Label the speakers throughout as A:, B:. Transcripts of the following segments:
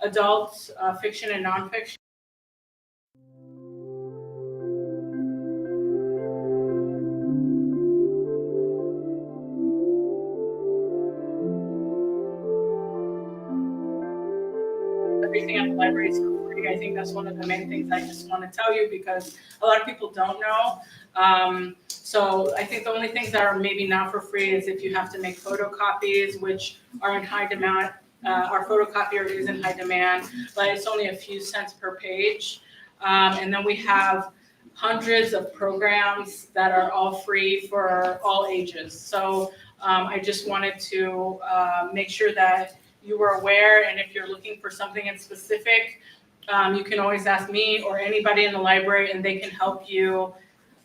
A: adult fiction and nonfiction. Everything at the library is for free. I think that's one of the main things I just want to tell you, because a lot of people don't know. So I think the only things that are maybe not for free is if you have to make photocopies, which are in high demand. Our photocopier is in high demand, but it's only a few cents per page. And then we have hundreds of programs that are all free for all ages. So I just wanted to make sure that you were aware, and if you're looking for something in specific, you can always ask me or anybody in the library, and they can help you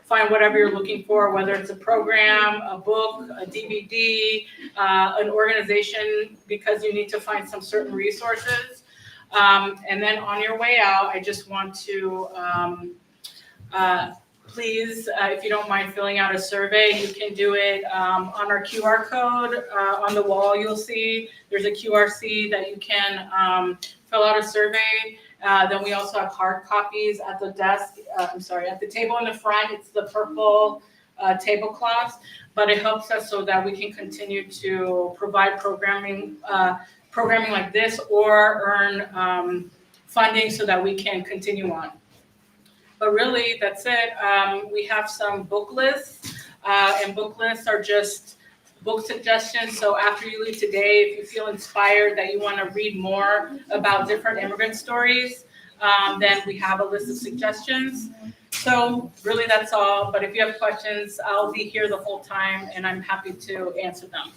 A: find whatever you're looking for, whether it's a program, a book, a DVD, an organization, because you need to find some certain resources. And then on your way out, I just want to please, if you don't mind filling out a survey, you can do it on our QR code on the wall. You'll see there's a QRC that you can fill out a survey. Then we also have hard copies at the desk. At the table in the front. It's the purple tablecloths, but it helps us so that we can continue to provide programming like this, or earn funding so that we can continue on. But really, that's it. We have some book lists, and book lists are just book suggestions. So after you leave today, if you feel inspired that you want to read more about different immigrant stories, then we have a list of suggestions. So really, that's all. But if you have questions, I'll be here the whole time, and I'm happy to answer them.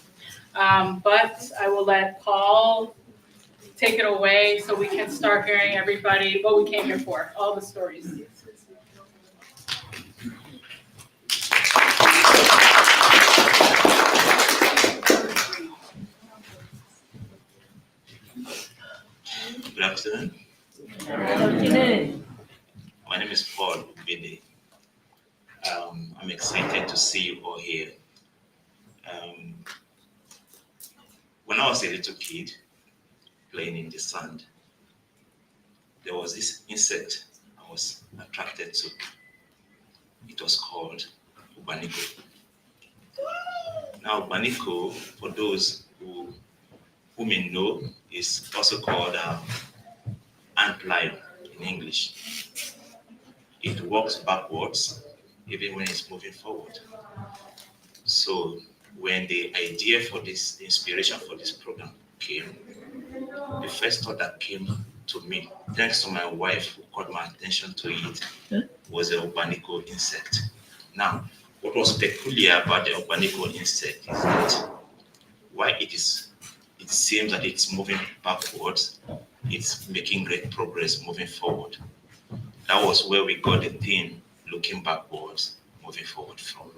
A: But I will let Paul take it away so we can start hearing everybody, what we came here for, all the stories.
B: Good afternoon.
C: Good afternoon.
B: My name is Paul Ubede. I'm excited to see you all here. When I was a little kid playing in the sand, there was this insect I was attracted to. It was called OGBANIKO. Now, OGBANIKO, for those who may know, is also called antlion in English. It walks backwards even when it's moving forward. So when the idea for this, the inspiration for this program came, the first thought that came to me, thanks to my wife who caught my attention to it, was the OGBANIKO insect. Now, what was peculiar about the OGBANIKO insect is that while it seems that it's moving backwards, it's making great progress moving forward. That was where we got the theme, looking backwards, moving forward from.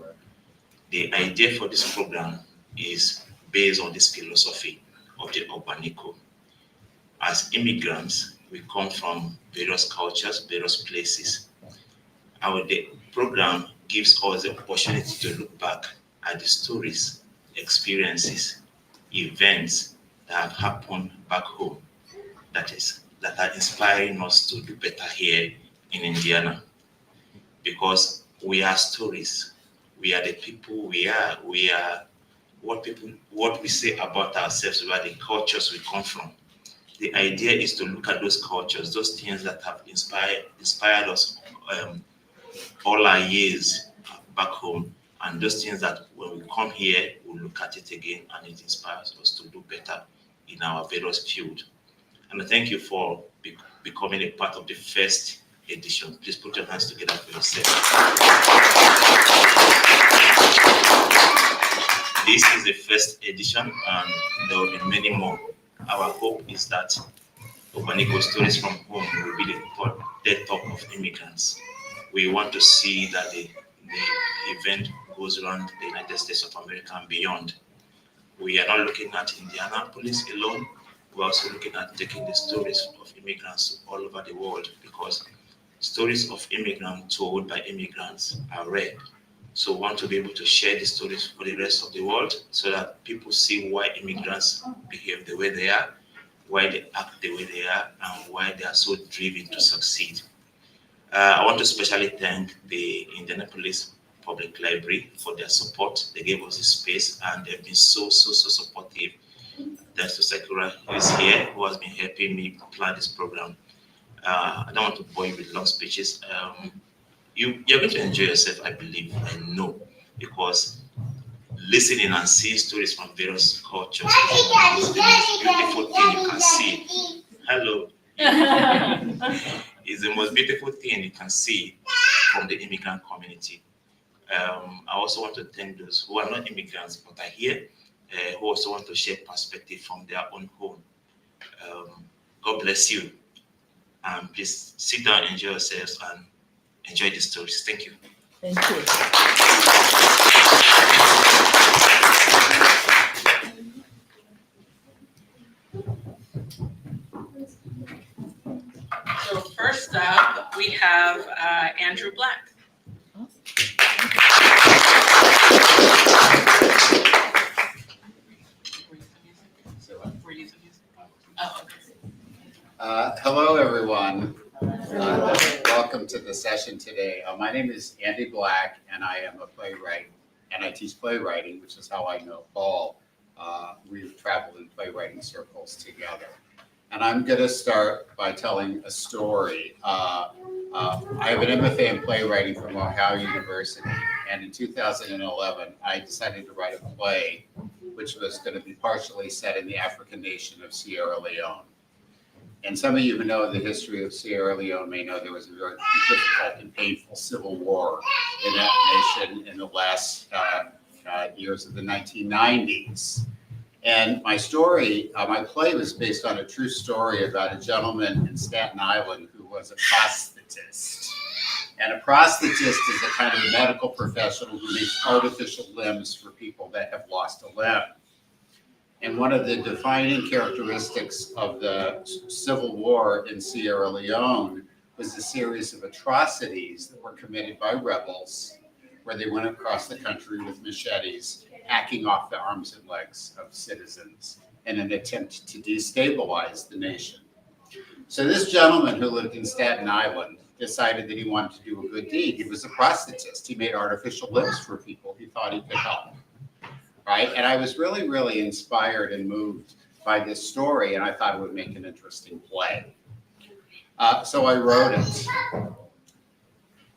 B: The idea for this program is based on this philosophy of the OGBANIKO. As immigrants, we come from various cultures, various places. The program gives us the opportunity to look back at the stories, experiences, events that have happened back home, that are inspiring us to do better here in Indiana. Because we are stories, we are the people we are what we say about ourselves, we are the cultures we come from. The idea is to look at those cultures, those things that have inspired us all our years back home, and those things that when we come here, we'll look at it again and it inspires us to do better in our various field. And I thank you for becoming a part of the first edition. Please put your hands together for yourself. This is the first edition, and there will be many more. Our hope is that OGBANIKO Stories from Home will be the talk of immigrants. We want to see that the event goes around the United States of America and beyond. We are not looking at Indianapolis alone. We're also looking at taking the stories of immigrants all over the world, because stories of immigrants told by immigrants are rare. So we want to be able to share the stories for the rest of the world so that people see why immigrants behave the way they are, why they act the way they are, and why they are so driven to succeed. I want to especially thank the Indianapolis Public Library for their support. They gave us the space, and they've been so supportive. Thanks to Sakura, who is here, who has been helping me plan this program. I don't want to bore you with long speeches. You're going to enjoy yourself, I believe, I know, because listening and seeing stories from various cultures is the most beautiful thing you can see. Hello. It's the most beautiful thing you can see from the immigrant community. I also want to thank those who are not immigrants but are here, who also want to share perspective from their own home. God bless you. Please sit down, enjoy yourselves, and enjoy the stories. Thank you.
C: Thank you.
A: So first up, we have Andrew Black. Oh, okay.
D: Hello, everyone. Welcome to the session today. My name is Andy Black, and I am a playwright, and I teach playwriting, which is how I know Paul. We've traveled in playwriting circles together. And I'm going to start by telling a story. I have an MFA in playwriting from Ohio University, and in 2011, I decided to write a play which was going to be partially set in the African nation of Sierra Leone. And some of you who know the history of Sierra Leone may know there was a very difficult and painful civil war in that nation in the last years of the 1990s. And my story, my play was based on a true story about a gentleman in Staten Island who was a prosthetist. And a prosthetist is a kind of a medical professional who makes artificial limbs for people that have lost a limb. And one of the defining characteristics of the civil war in Sierra Leone was a series of atrocities that were committed by rebels, where they went across the country with machetes, hacking off the arms and legs of citizens in an attempt to destabilize the nation. So this gentleman who lived in Staten Island decided that he wanted to do a good deed. He was a prosthetist. He made artificial limbs for people. He thought he could help. Right? And I was really, really inspired and moved by this story, and I thought it would make an interesting play. So I wrote it.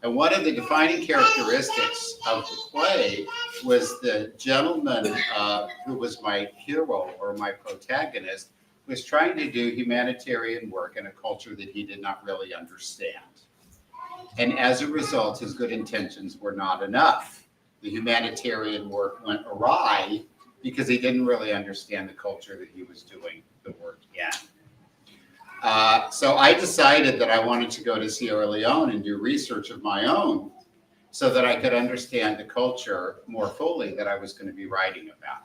D: And one of the defining characteristics of the play was the gentleman who was my hero or my protagonist was trying to do humanitarian work in a culture that he did not really understand. And as a result, his good intentions were not enough. The humanitarian work went awry because he didn't really understand the culture that he was doing the work in. So I decided that I wanted to go to Sierra Leone and do research of my own so that I could understand the culture more fully that I was going to be writing about.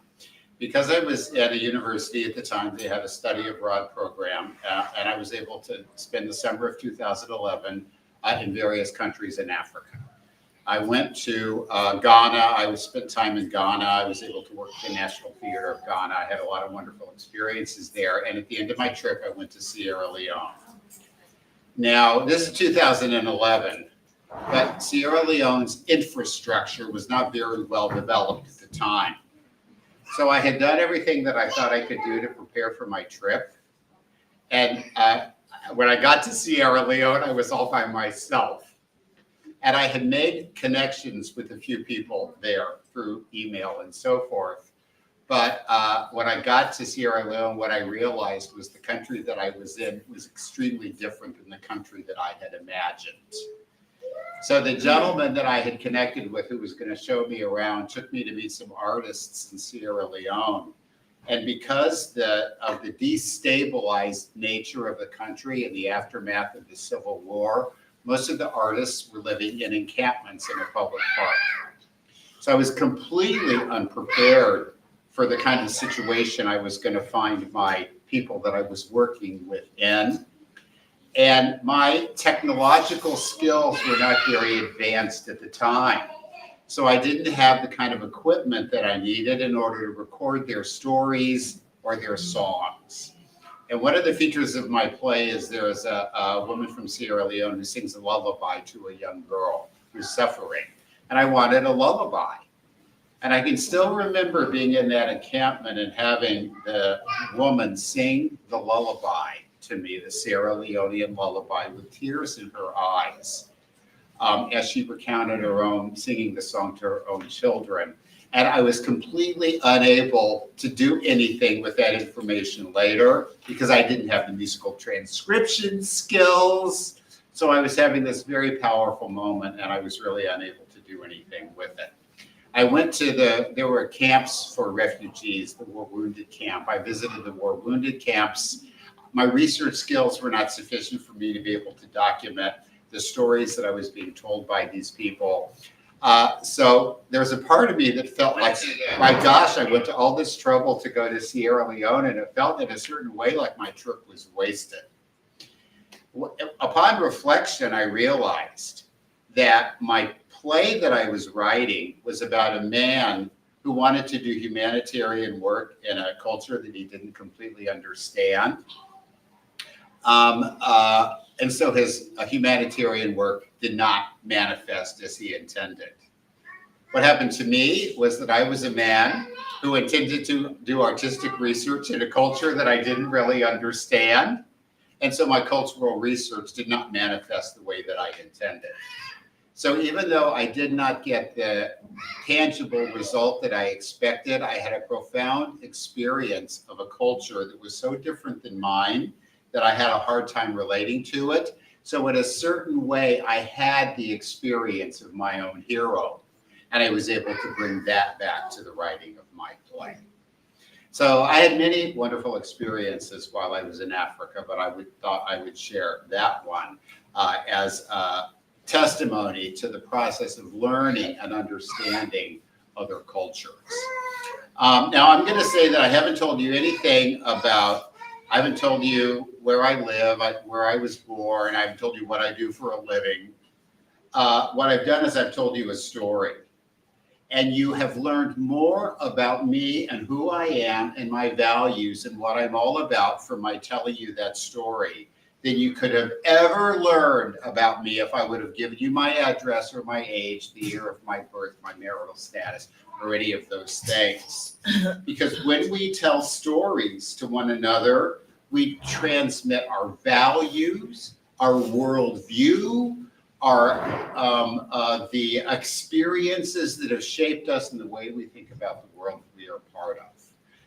D: Because I was at a university at the time, they had a study abroad program, and I was able to spend the summer of 2011 in various countries in Africa. I went to Ghana. I spent time in Ghana. I was able to work at the National Theater of Ghana. I had a lot of wonderful experiences there. And at the end of my trip, I went to Sierra Leone. Now, this is 2011, but Sierra Leone's infrastructure was not very well developed at the time. So I had done everything that I thought I could do to prepare for my trip. And when I got to Sierra Leone, I was all by myself. And I had made connections with a few people there through email and so forth. But when I got to Sierra Leone, what I realized was the country that I was in was extremely different than the country that I had imagined. So the gentleman that I had connected with who was going to show me around took me to meet some artists in Sierra Leone. And because of the destabilized nature of the country and the aftermath of the Civil War, most of the artists were living in encampments in a public park. So I was completely unprepared for the kind of situation I was going to find my people that I was working with in. And my technological skills were not very advanced at the time. So I didn't have the kind of equipment that I needed in order to record their stories or their songs. And one of the features of my play is there's a woman from Sierra Leone who sings a lullaby to a young girl who's suffering. And I wanted a lullaby. And I can still remember being in that encampment and having the woman sing the lullaby to me, the Sierra Leonean lullaby, with tears in her eyes, as she recounted her own, singing the song to her own children. And I was completely unable to do anything with that information later because I didn't have the musical transcription skills. So I was having this very powerful moment and I was really unable to do anything with it. I went to there were camps for refugees, the War Wounded Camp. I visited the War Wounded camps. My research skills were not sufficient for me to be able to document the stories that I was being told by these people. So there's a part of me that felt like, my gosh, I went to all this trouble to go to Sierra Leone, and it felt in a certain way like my trip was wasted. Upon reflection, I realized that my play that I was writing was about a man who wanted to do humanitarian work in a culture that he didn't completely understand. And so his humanitarian work did not manifest as he intended. What happened to me was that I was a man who intended to do artistic research in a culture that I didn't really understand. And so my cultural research did not manifest the way that I intended. So even though I did not get the tangible result that I expected, I had a profound experience of a culture that was so different than mine that I had a hard time relating to it. So in a certain way, I had the experience of my own hero, and I was able to bring that back to the writing of my play. So I had many wonderful experiences while I was in Africa, but I thought I would share that one as a testimony to the process of learning and understanding other cultures. Now I'm going to say that I haven't told you anything about, I haven't told you where I live, where I was born, I haven't told you what I do for a living. What I've done is I've told you a story. And you have learned more about me and who I am and my values and what I'm all about from my telling you that story than you could have ever learned about me if I would have given you my address or my age, the year of my birth, my marital status, or any of those things. Because when we tell stories to one another, we transmit our values, our worldview, the experiences that have shaped us and the way we think about the world we are part of.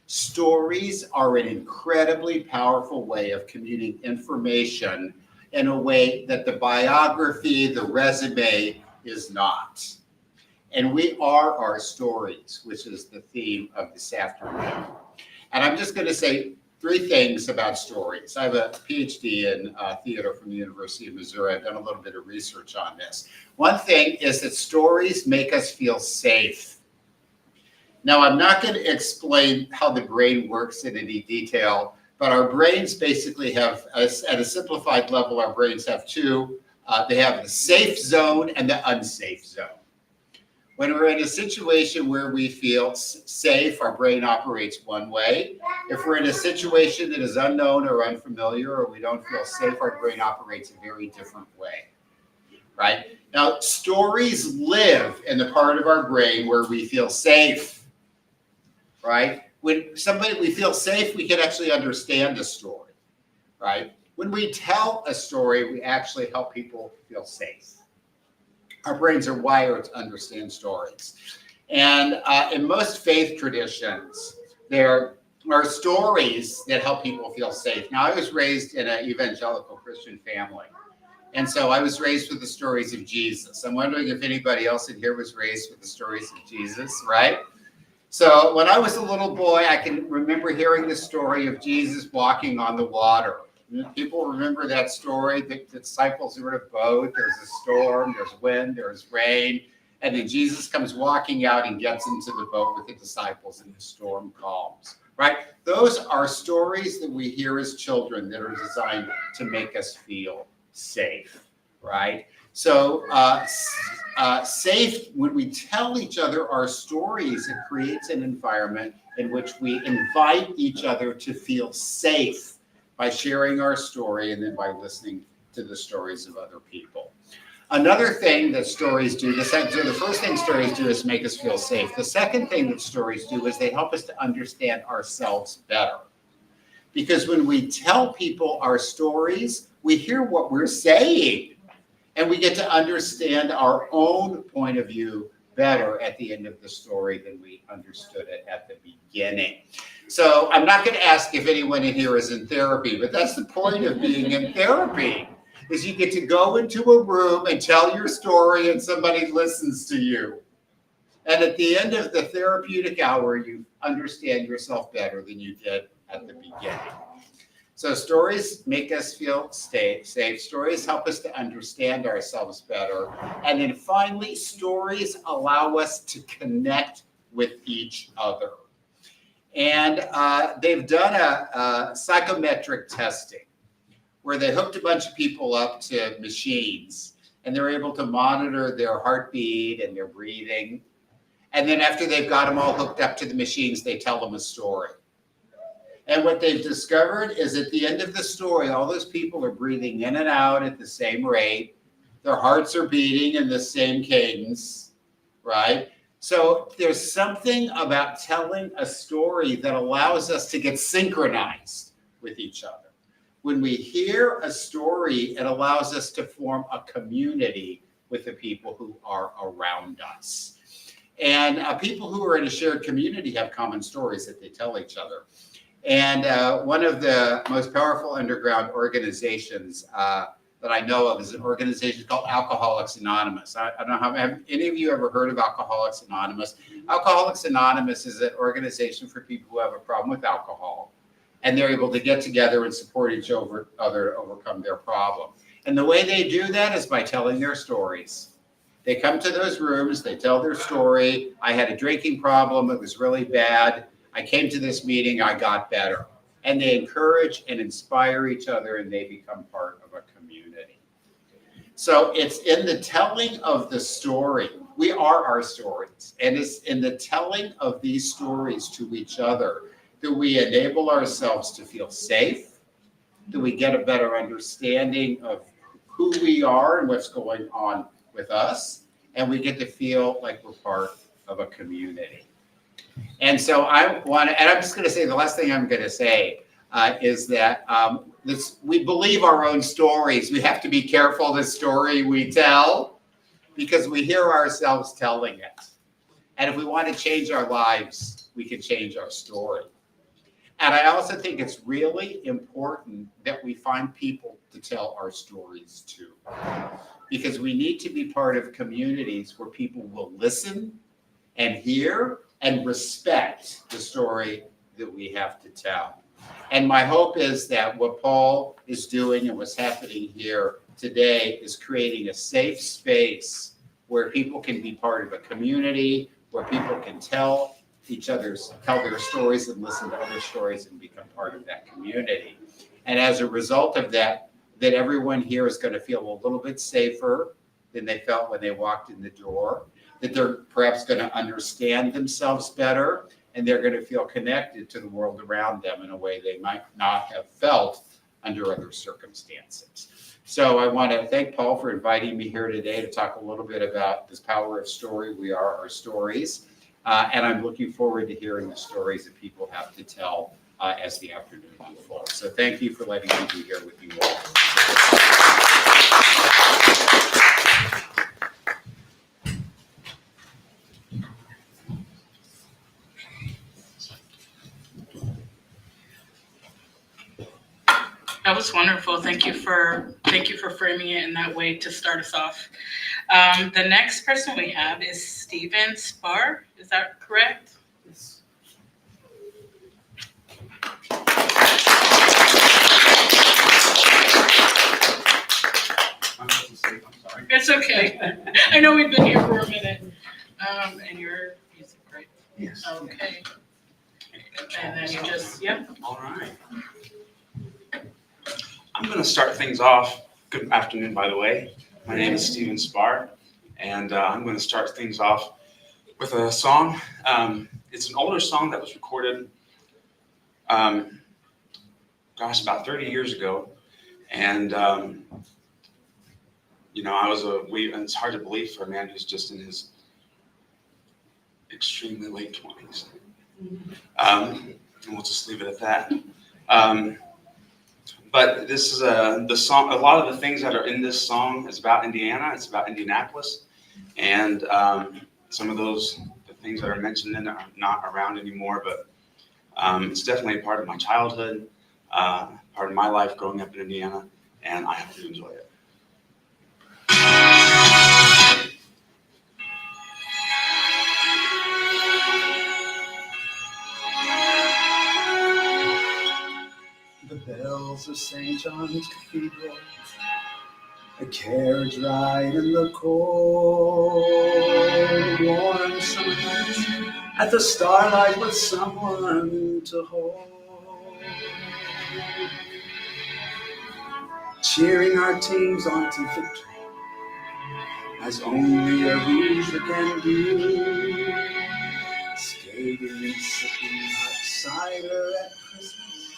D: Stories are an incredibly powerful way of communicating information in a way that the biography, the resume is not. And we are our stories, which is the theme of this afternoon. And I'm just going to say 3 things about stories. I have a PhD in theater from the University of Missouri. I've done a little bit of research on this. One thing is that stories make us feel safe. Now, I'm not going to explain how the brain works in any detail, but our brains basically have, at a simplified level, our brains have 2. They have the safe zone and the unsafe zone. When we're in a situation where we feel safe, our brain operates one way. If we're in a situation that is unknown or unfamiliar, or we don't feel safe, our brain operates a very different way, right? Now, stories live in the part of our brain where we feel safe, right? When we feel safe, we can actually understand a story, right? When we tell a story, we actually help people feel safe. Our brains are wired to understand stories. And in most faith traditions, there are stories that help people feel safe. Now, I was raised in an evangelical Christian family. And so I was raised with the stories of Jesus. I'm wondering if anybody else in here was raised with the stories of Jesus, right? So when I was a little boy, I can remember hearing the story of Jesus walking on the water. People remember that story. The disciples are in a boat. There's a storm, there's wind, there's rain. And then Jesus comes walking out and gets into the boat with the disciples and the storm calms, right? Those are stories that we hear as children that are designed to make us feel safe, right? So safe, when we tell each other our stories, it creates an environment in which we invite each other to feel safe, by sharing our story and then by listening to the stories of other people. Another thing that stories do, the first thing stories do is make us feel safe. The second thing that stories do is they help us to understand ourselves better. Because when we tell people our stories, we hear what we're saying, and we get to understand our own point of view better at the end of the story than we understood it at the beginning. So I'm not going to ask if anyone in here is in therapy, but that's the point of being in therapy, is you get to go into a room and tell your story and somebody listens to you. And at the end of the therapeutic hour, you understand yourself better than you did at the beginning. So stories make us feel safe. Stories help us to understand ourselves better. And then finally, stories allow us to connect with each other. And they've done a psychometric testing where they hooked a bunch of people up to machines, and they're able to monitor their heartbeat and their breathing. And then after they've got them all hooked up to the machines, they tell them a story. And what they've discovered is at the end of the story, all those people are breathing in and out at the same rate. Their hearts are beating in the same cadence, right? So there's something about telling a story that allows us to get synchronized with each other. When we hear a story, it allows us to form a community with the people who are around us. And people who are in a shared community have common stories that they tell each other. And one of the most powerful underground organizations that I know of is an organization called Alcoholics Anonymous. I don't know, have any of you ever heard of Alcoholics Anonymous? Alcoholics Anonymous is an organization for people who have a problem with alcohol, and they're able to get together and support each other to overcome their problem. And the way they do that is by telling their stories. They come to those rooms, they tell their story. I had a drinking problem, it was really bad. I came to this meeting, I got better. And they encourage and inspire each other, and they become part of a community. So it's in the telling of the story. We are our stories. And it's in the telling of these stories to each other that we enable ourselves to feel safe, that we get a better understanding of who we are and what's going on with us, and we get to feel like we're part of a community. And so I'm just going to say, the last thing I'm going to say is that we believe our own stories. We have to be careful the story we tell, because we hear ourselves telling it. And if we want to change our lives, we can change our story. And I also think it's really important that we find people to tell our stories to, because we need to be part of communities where people will listen and hear and respect the story that we have to tell. And my hope is that what Paul is doing and what's happening here today is creating a safe space where people can be part of a community, where people can tell their stories and listen to other stories and become part of that community. And as a result of that, that everyone here is going to feel a little bit safer than they felt when they walked in the door, that they're perhaps going to understand themselves better, and they're going to feel connected to the world around them in a way they might not have felt under other circumstances. So I want to thank Paul for inviting me here today to talk a little bit about this power of story. We are our stories. And I'm looking forward to hearing the stories that people have to tell as the afternoon unfolds. So thank you for letting me be here with you all.
A: That was wonderful. Thank you for framing it in that way to start us off. The next person we have is Stephen Spar. Is that correct?
E: Yes. I'm sorry.
A: It's okay. I know we've been here for a minute. And your music, right?
E: Yes.
A: Okay. And then you just, yep.
E: All right. I'm going to start things off. Good afternoon, by the way. My name is Stephen Spar, and I'm going to start things off with a song. It's an older song that was recorded gosh, about 30 years ago. And, you know, and it's hard to believe for a man who's just in his extremely late 20s. And we'll just leave it at that. But this is the song. A lot of the things that are in this song is about Indiana. It's about Indianapolis, and some of the things that are mentioned in it are not around anymore. But it's definitely a part of my childhood, part of my life growing up in Indiana, and I hope you enjoy it.
F: The bells of St. John's Cathedral, a carriage ride in the cold, warm summer night, at the starlight with someone to hold. Cheering our teams on to victory, as only a loser can do. Skating and sipping hot cider at Christmas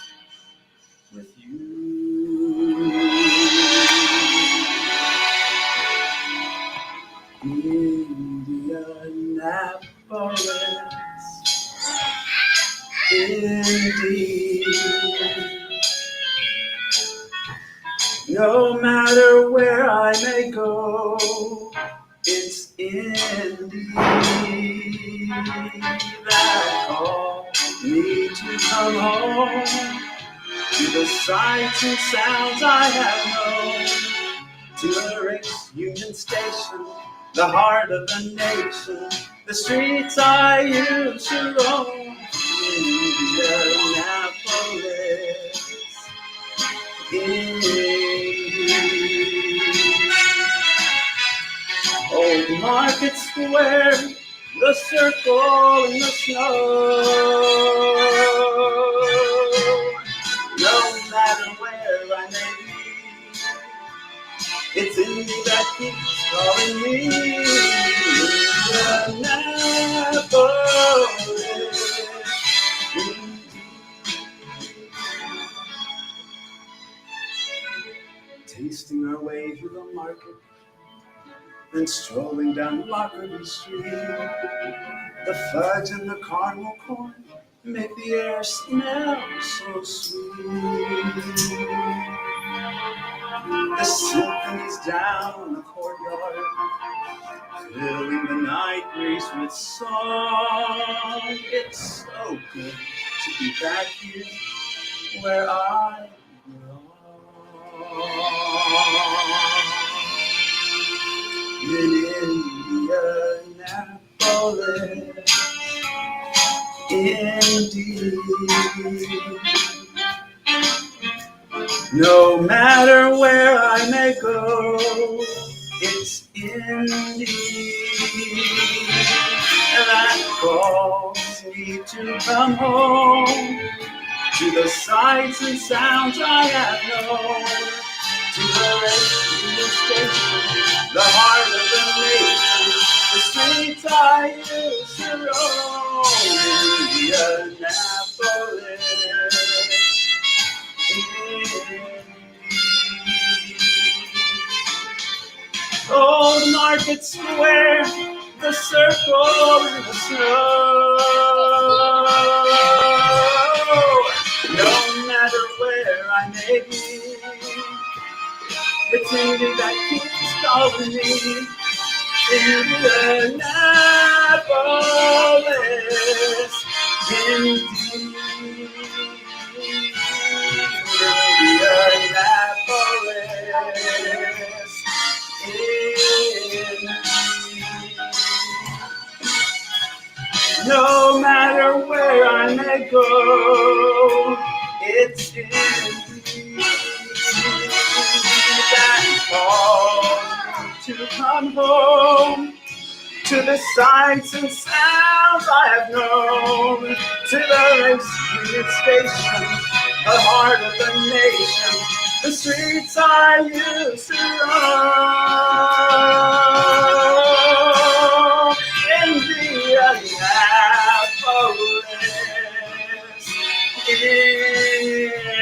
F: with you. Indianapolis, indeed. No matter where I may go, it's Indy that calls me to come home, to the sights and sounds I have known, to the race Union Station, the heart of the nation, the streets I used to roam. Indianapolis, Old Market Square, the circle in the snow. No matter where I may be, it's Indy that keeps calling me. Indianapolis. Tasting our way through the market, then strolling down Lockerbie Street. The fudge and the caramel corn make the air smell so sweet. The symphony's down in the courtyard, filling the night breeze with song. It's so good to be back here where I belong. In Indianapolis, indeed. No matter where I may go, it's Indy that calls me to come home, to the sights and sounds I have known, to the rescue station, the heart of the nation, the streets I used to roam. Indianapolis, Old Market Square, the circle in the snow. No matter where I may be, it's Indy that keeps calling me. Indianapolis, Indianapolis, no matter where I may go, it's Indy that calls me to come home, to the sights and sounds I have known, to the rescue station, the heart of the nation, the streets I used to roam.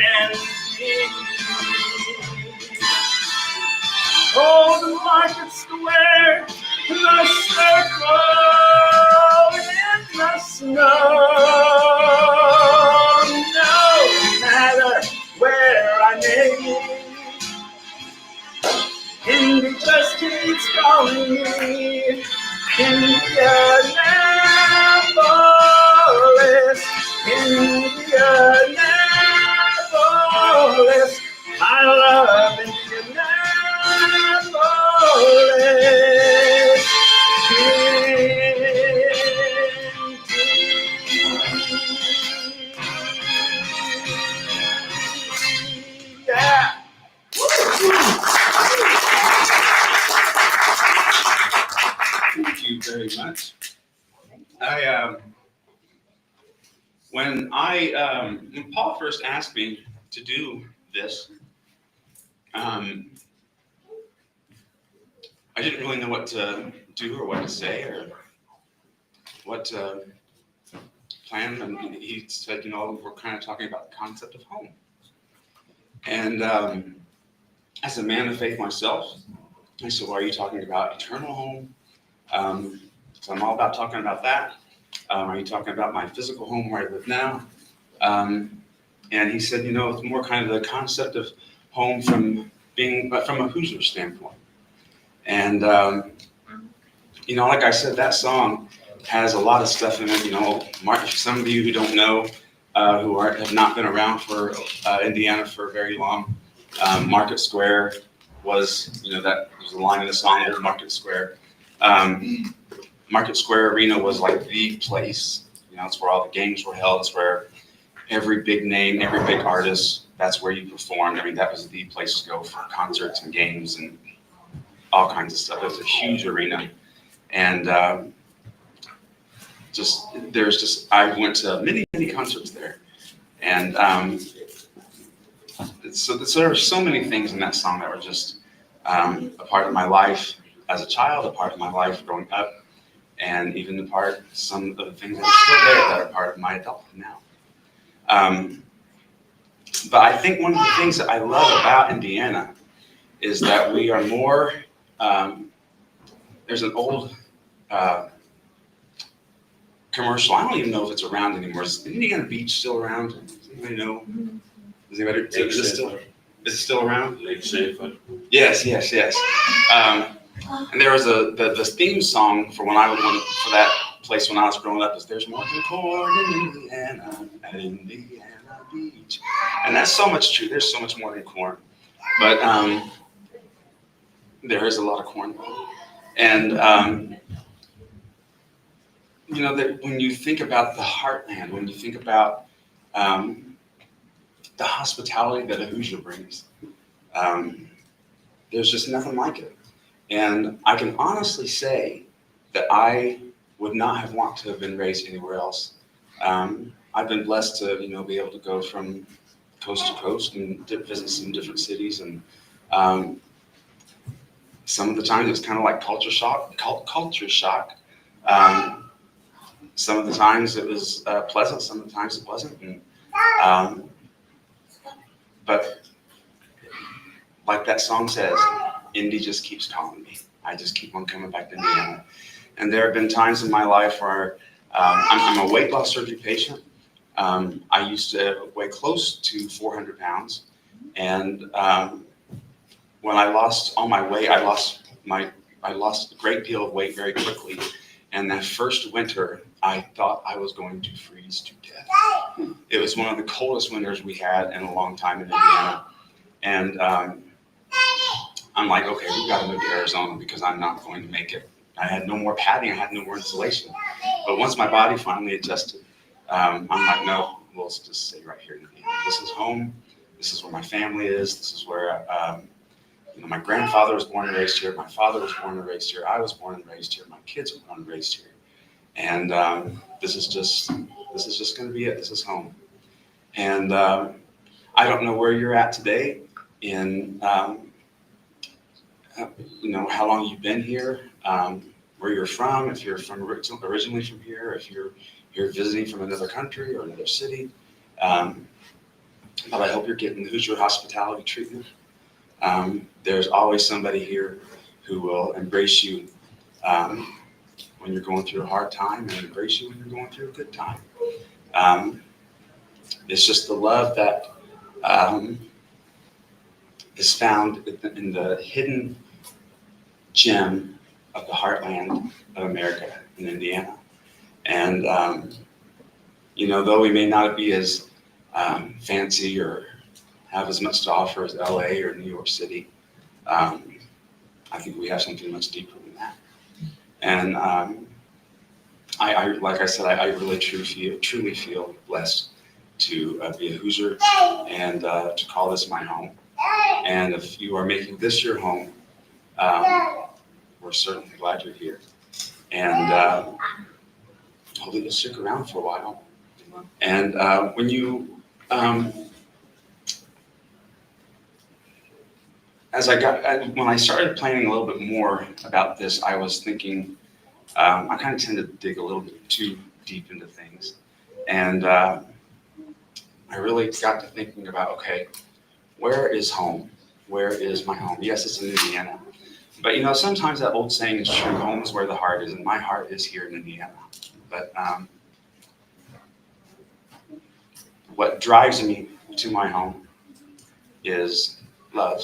F: Indianapolis, market square, the circle in the snow. No matter where I may be, Indy just keeps calling me. Indianapolis, Indianapolis, I love Indianapolis. Yeah.
E: Thank you very much. When Paul first asked me to do this, I didn't really know what to do or what to say or what to plan. And he said, we're kind of talking about the concept of home. And as a man of faith myself, I said, well, are you talking about eternal home? So I'm all about talking about that. Are you talking about my physical home where I live now? And he said, it's more kind of the concept of home from a Hoosier standpoint. And, like I said, that song has a lot of stuff in it. Some of you who don't know, who have not been around for Indiana for very long, Market Square was, that was the line in the song, Old Market Square. Market Square Arena was like the place. It's where all the games were held. It's where every big name, every big artist, that's where you performed. I mean, that was the place to go for concerts and games and all kinds of stuff. It was a huge arena. And I went to many, many concerts there. And so there are so many things in that song that were just a part of my life as a child, a part of my life growing up, and even some of the things that are still there that are part of my adulthood now. But I think one of the things that I love about Indiana is that we are more, there's an old commercial, I don't even know if it's around anymore. Is Indiana Beach still around? Does anybody know? Is it still around?
G: Lake Safer.
E: Yes. And there was the theme song for for that place when I was growing up is "There's more than corn in Indiana at Indiana Beach," and that's so much true. There's so much more than corn, but there is a lot of corn, and that when you think about the heartland, when you think about the hospitality that a Hoosier brings, there's just nothing like it. And I can honestly say that I would not have wanted to have been raised anywhere else. I've been blessed to, be able to go from coast to coast and visit some different cities. And some of the times it's kind of like culture shock. Some of the times it was pleasant. Some of the times it wasn't. And, but like that song says, Indy just keeps calling me. I just keep on coming back to Indiana. And there have been times in my life where I'm a weight loss surgery patient. I used to weigh close to 400 pounds. And when I lost all my weight, I lost a great deal of weight very quickly. And that first winter, I thought I was going to freeze to death. It was one of the coldest winters we had in a long time in Indiana. And I'm like, okay, we've got to move to Arizona because I'm not going to make it. I had no more padding, I had no more insulation. But once my body finally adjusted, I'm like, no, we'll just stay right here in Indiana. This is home. This is where my family is. This is where, my grandfather was born and raised here. My father was born and raised here. I was born and raised here. My kids were born and raised here. And this is just going to be it. This is home. And I don't know where you're at today in, how long you've been here, where you're from, if you're originally from here, if you're visiting from another country or another city. But I hope you're getting the Hoosier hospitality treatment. There's always somebody here who will embrace you when you're going through a hard time and embrace you when you're going through a good time. It's just the love that is found in the hidden gem of the heartland of America in Indiana. And, though we may not be as fancy or have as much to offer as LA or New York City, I think we have something much deeper than that. And I like I said, I really truly feel blessed to be a Hoosier and to call this my home. And if you are making this your home, we're certainly glad you're here. And hopefully you'll stick around for a while. And when you, when I started planning a little bit more about this, I was thinking, I kind of tend to dig a little bit too deep into things. And I really got to thinking about, okay, where is home? Where is my home? Yes, it's in Indiana. But sometimes that old saying is true, home is where the heart is, and my heart is here in Indiana. But what drives me to my home is love.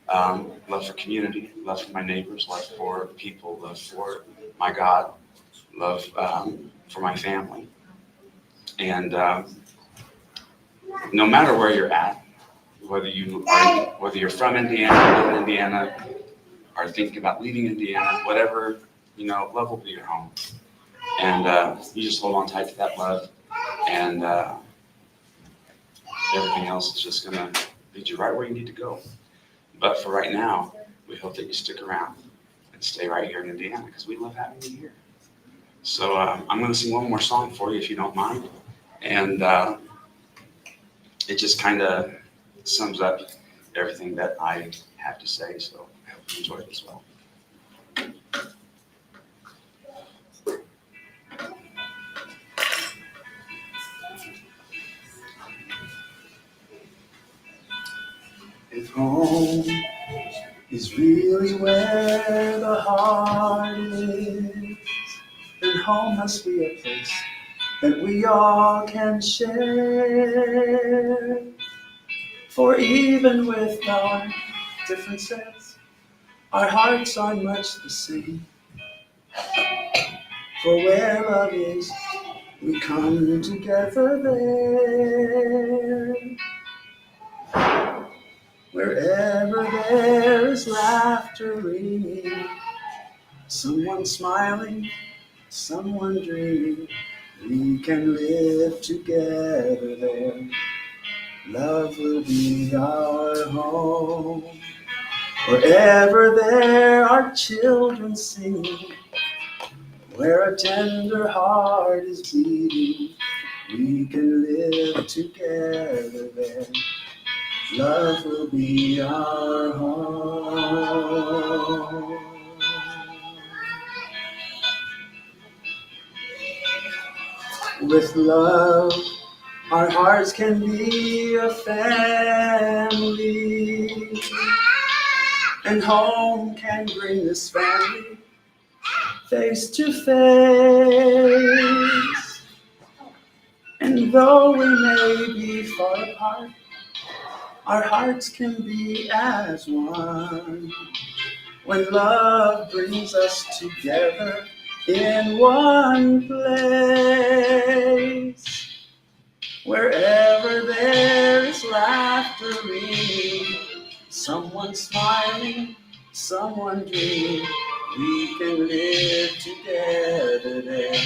E: Love for community, love for my neighbors, love for people, love for my God, love for my family. And no matter where you're at, whether you're from Indiana, live in Indiana, are thinking about leaving Indiana, whatever, love will be your home. And you just hold on tight to that love, and everything else is just gonna lead you right where you need to go. But for right now, we hope that you stick around and stay right here in Indiana, because we love having you here. So I'm gonna sing one more song for you, if you don't mind. And it just kind of sums up everything that I have to say, so I hope you enjoy it as well.
F: If home is really where the heart is, then home must be a place that we all can share. For even with our differences, our hearts are much the same. For where love is, we come together there. Wherever there is laughter ringing, someone smiling, someone dreaming, we can live together there. Love will be our home. Wherever there are children singing, where a tender heart is beating, we can live together there. Love will be our home. With love, our hearts can be a family, and home can bring this family face to face. And though we may be far apart, our hearts can be as one. When love brings us together in one place. Wherever there is laughter ringing, someone smiling, someone dreaming, we can live together there.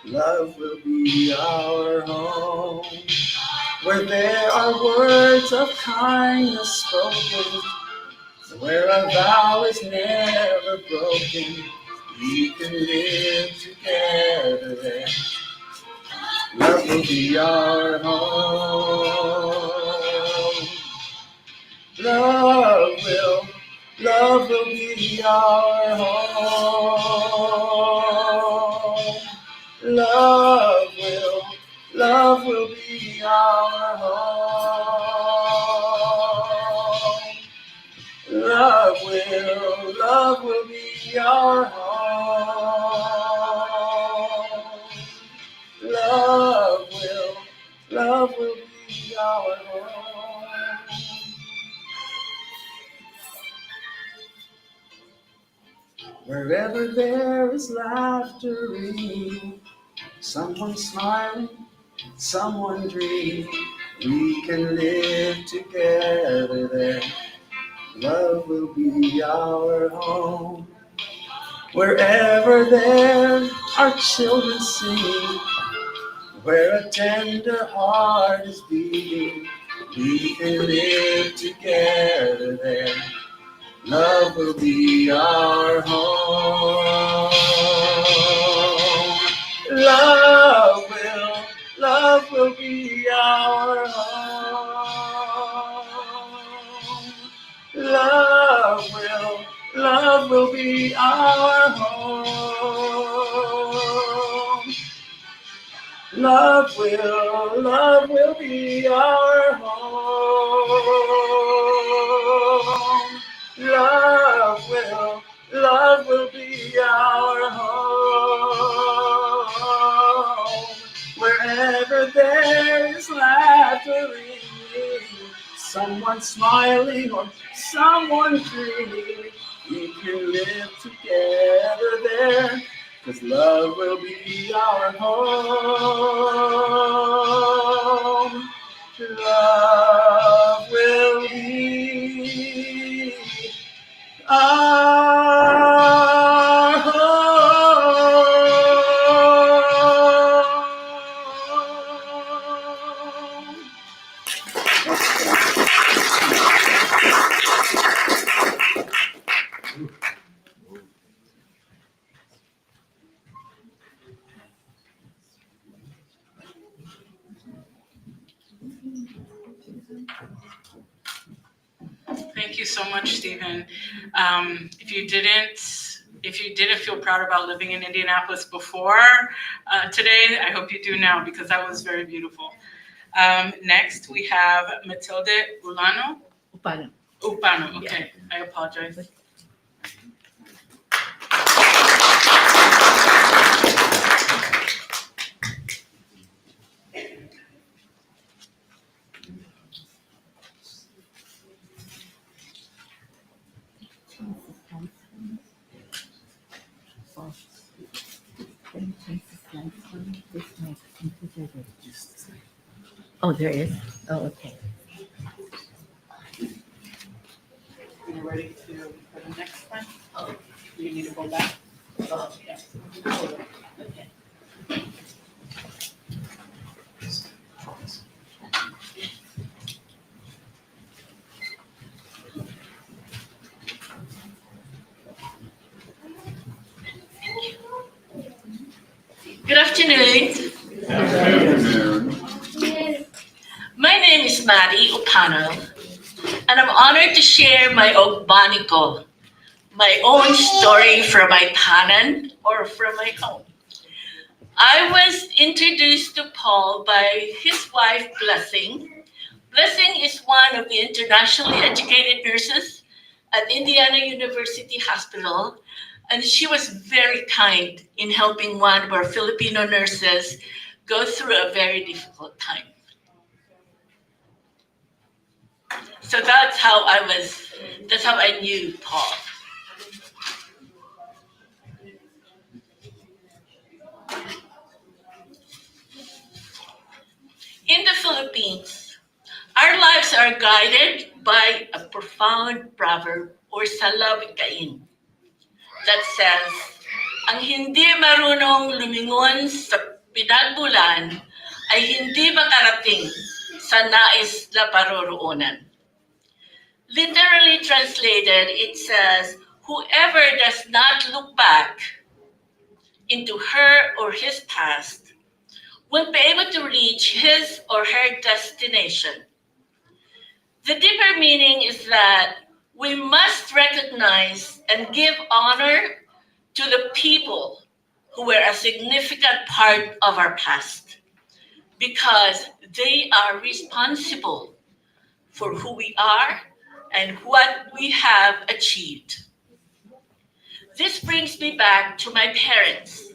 F: Love will be our home. Where there are words of kindness spoken, where a vow is never broken, we can live together there. Love will be our home. Love will be our home. Love will be our home. Love will be our home. Love will be our home. Wherever there is laughter ringing, someone smiling, someone dreaming, we can live together there. Love will be our home. Wherever there are children singing, where a tender heart is beating, we can live together there. Love will be our home. Love will be our home. Love will be our home. Love will be our home. Love will be our home. Wherever there is laughter ringing, someone smiling or someone dreaming, we can live together there. 'Cause love will be our home. Love will be our home.
A: Thank you so much, Stephen. If you didn't feel proud about living in Indianapolis before today, I hope you do now, because that was very beautiful. Next, we have Matilde Ulano.
C: Upano.
A: Upano, okay, I apologize.
C: Oh, there is? Oh, okay.
A: You ready for the next one? Oh, you need to go back? Oh, yeah. Okay.
G: Good afternoon. My name is Maddie Upano, and I'm honored to share my OGBANIKO, my own story from my tanan or from my home. I was introduced to Paul by his wife, Blessing. Blessing is one of the internationally educated nurses at Indiana University Hospital, and she was very kind in helping one of our Filipino nurses go through a very difficult time. So that's how I knew Paul. In the Philippines, our lives are guided by a profound proverb or salawikain that says, ang hindi marunong lumingon sa pinagmulan ay hindi makarating sa nais na paroroonan. Literally translated, it says, whoever does not look back into her or his past will be able to reach his or her destination. The deeper meaning is that we must recognize and give honor to the people who were a significant part of our past, because they are responsible for who we are and what we have achieved. This brings me back to my parents.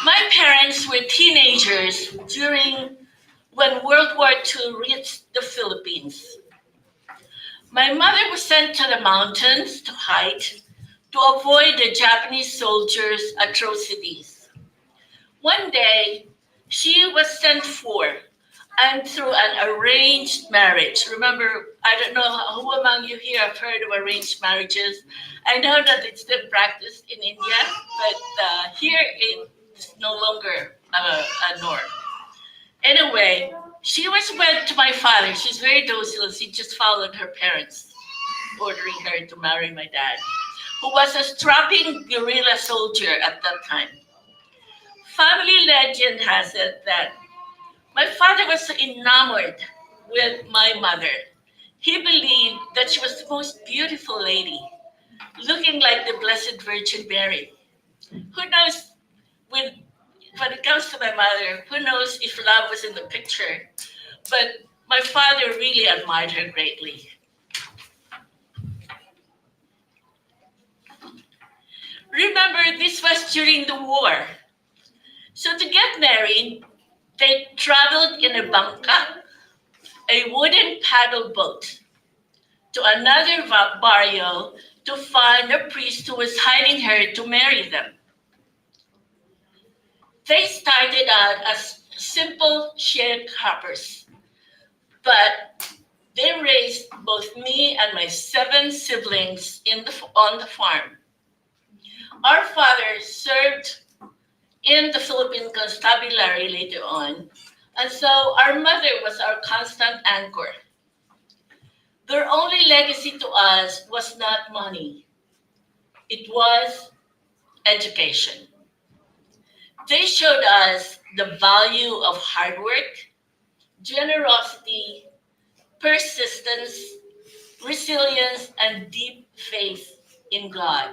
G: My parents were teenagers during when World War II reached the Philippines. My mother was sent to the mountains to hide to avoid the Japanese soldiers' atrocities. One day, she was sent for and through an arranged marriage. Remember, I don't know who among you here have heard of arranged marriages. I know that it's still practiced in India, but here it's no longer a norm. Anyway, she was wed to my father. She's very docile. She just followed her parents, ordering her to marry my dad, who was a strapping guerrilla soldier at that time. Family legend has it that my father was enamored with my mother. He believed that she was the most beautiful lady, looking like the Blessed Virgin Mary. Who knows, when it comes to my mother, who knows if love was in the picture? But my father really admired her greatly. Remember, this was during the war. So to get married, they traveled in a bangka, a wooden paddle boat, to another barrio to find a priest who was hiding her to marry them. They started out as simple sharecroppers, but they raised both me and my 7 siblings on the farm. Our father served in the Philippine Constabulary later on, and so our mother was our constant anchor. Their only legacy to us was not money. It was education. They showed us the value of hard work, generosity, persistence, resilience, and deep faith in God.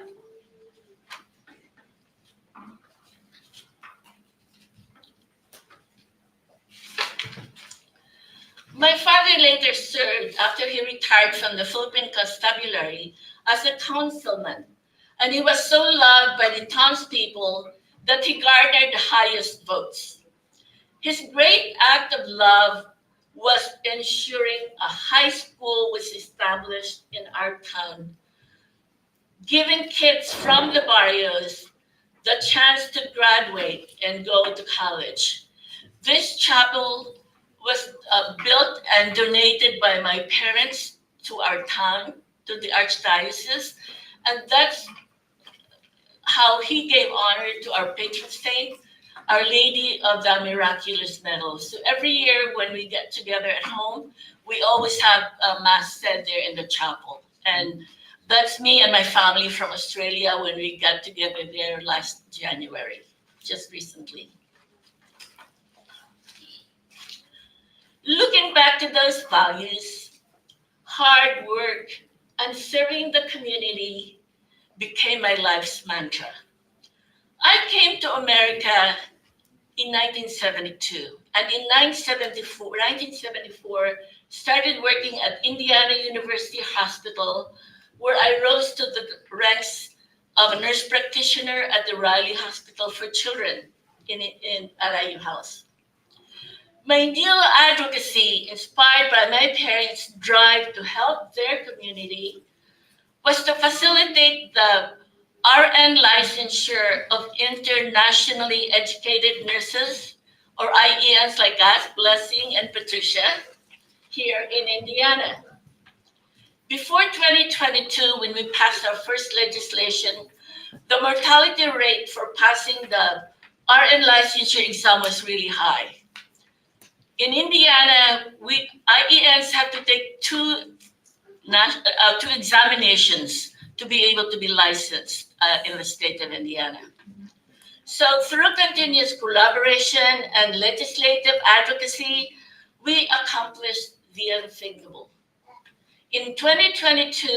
G: My father later served, after he retired from the Philippine Constabulary, as a councilman, and he was so loved by the townspeople that he garnered the highest votes. His great act of love was ensuring a high school was established in our town, giving kids from the barrios the chance to graduate and go to college. This chapel was built and donated by my parents to our town, to the archdiocese, and that's how he gave honor to our patron saint, Our Lady of the Miraculous Medals. So every year when we get together at home, we always have a mass said there in the chapel. And that's me and my family from Australia when we got together there last January, just recently. Looking back to those values, hard work and serving the community became my life's mantra. I came to America in 1972, and in 1974, started working at Indiana University Hospital, where I rose to the ranks of a nurse practitioner at the Riley Hospital for Children in Arayu House. My new advocacy, inspired by my parents' drive to help their community, was to facilitate the RN licensure of internationally educated nurses, or IENs like us, Blessing and Patricia, here in Indiana. Before 2022, when we passed our first legislation, the mortality rate for passing the RN licensure exam was really high. In Indiana, IENs have to take two examinations to be able to be licensed in the state of Indiana. So through continuous collaboration and legislative advocacy, we accomplished the unthinkable. In 2022,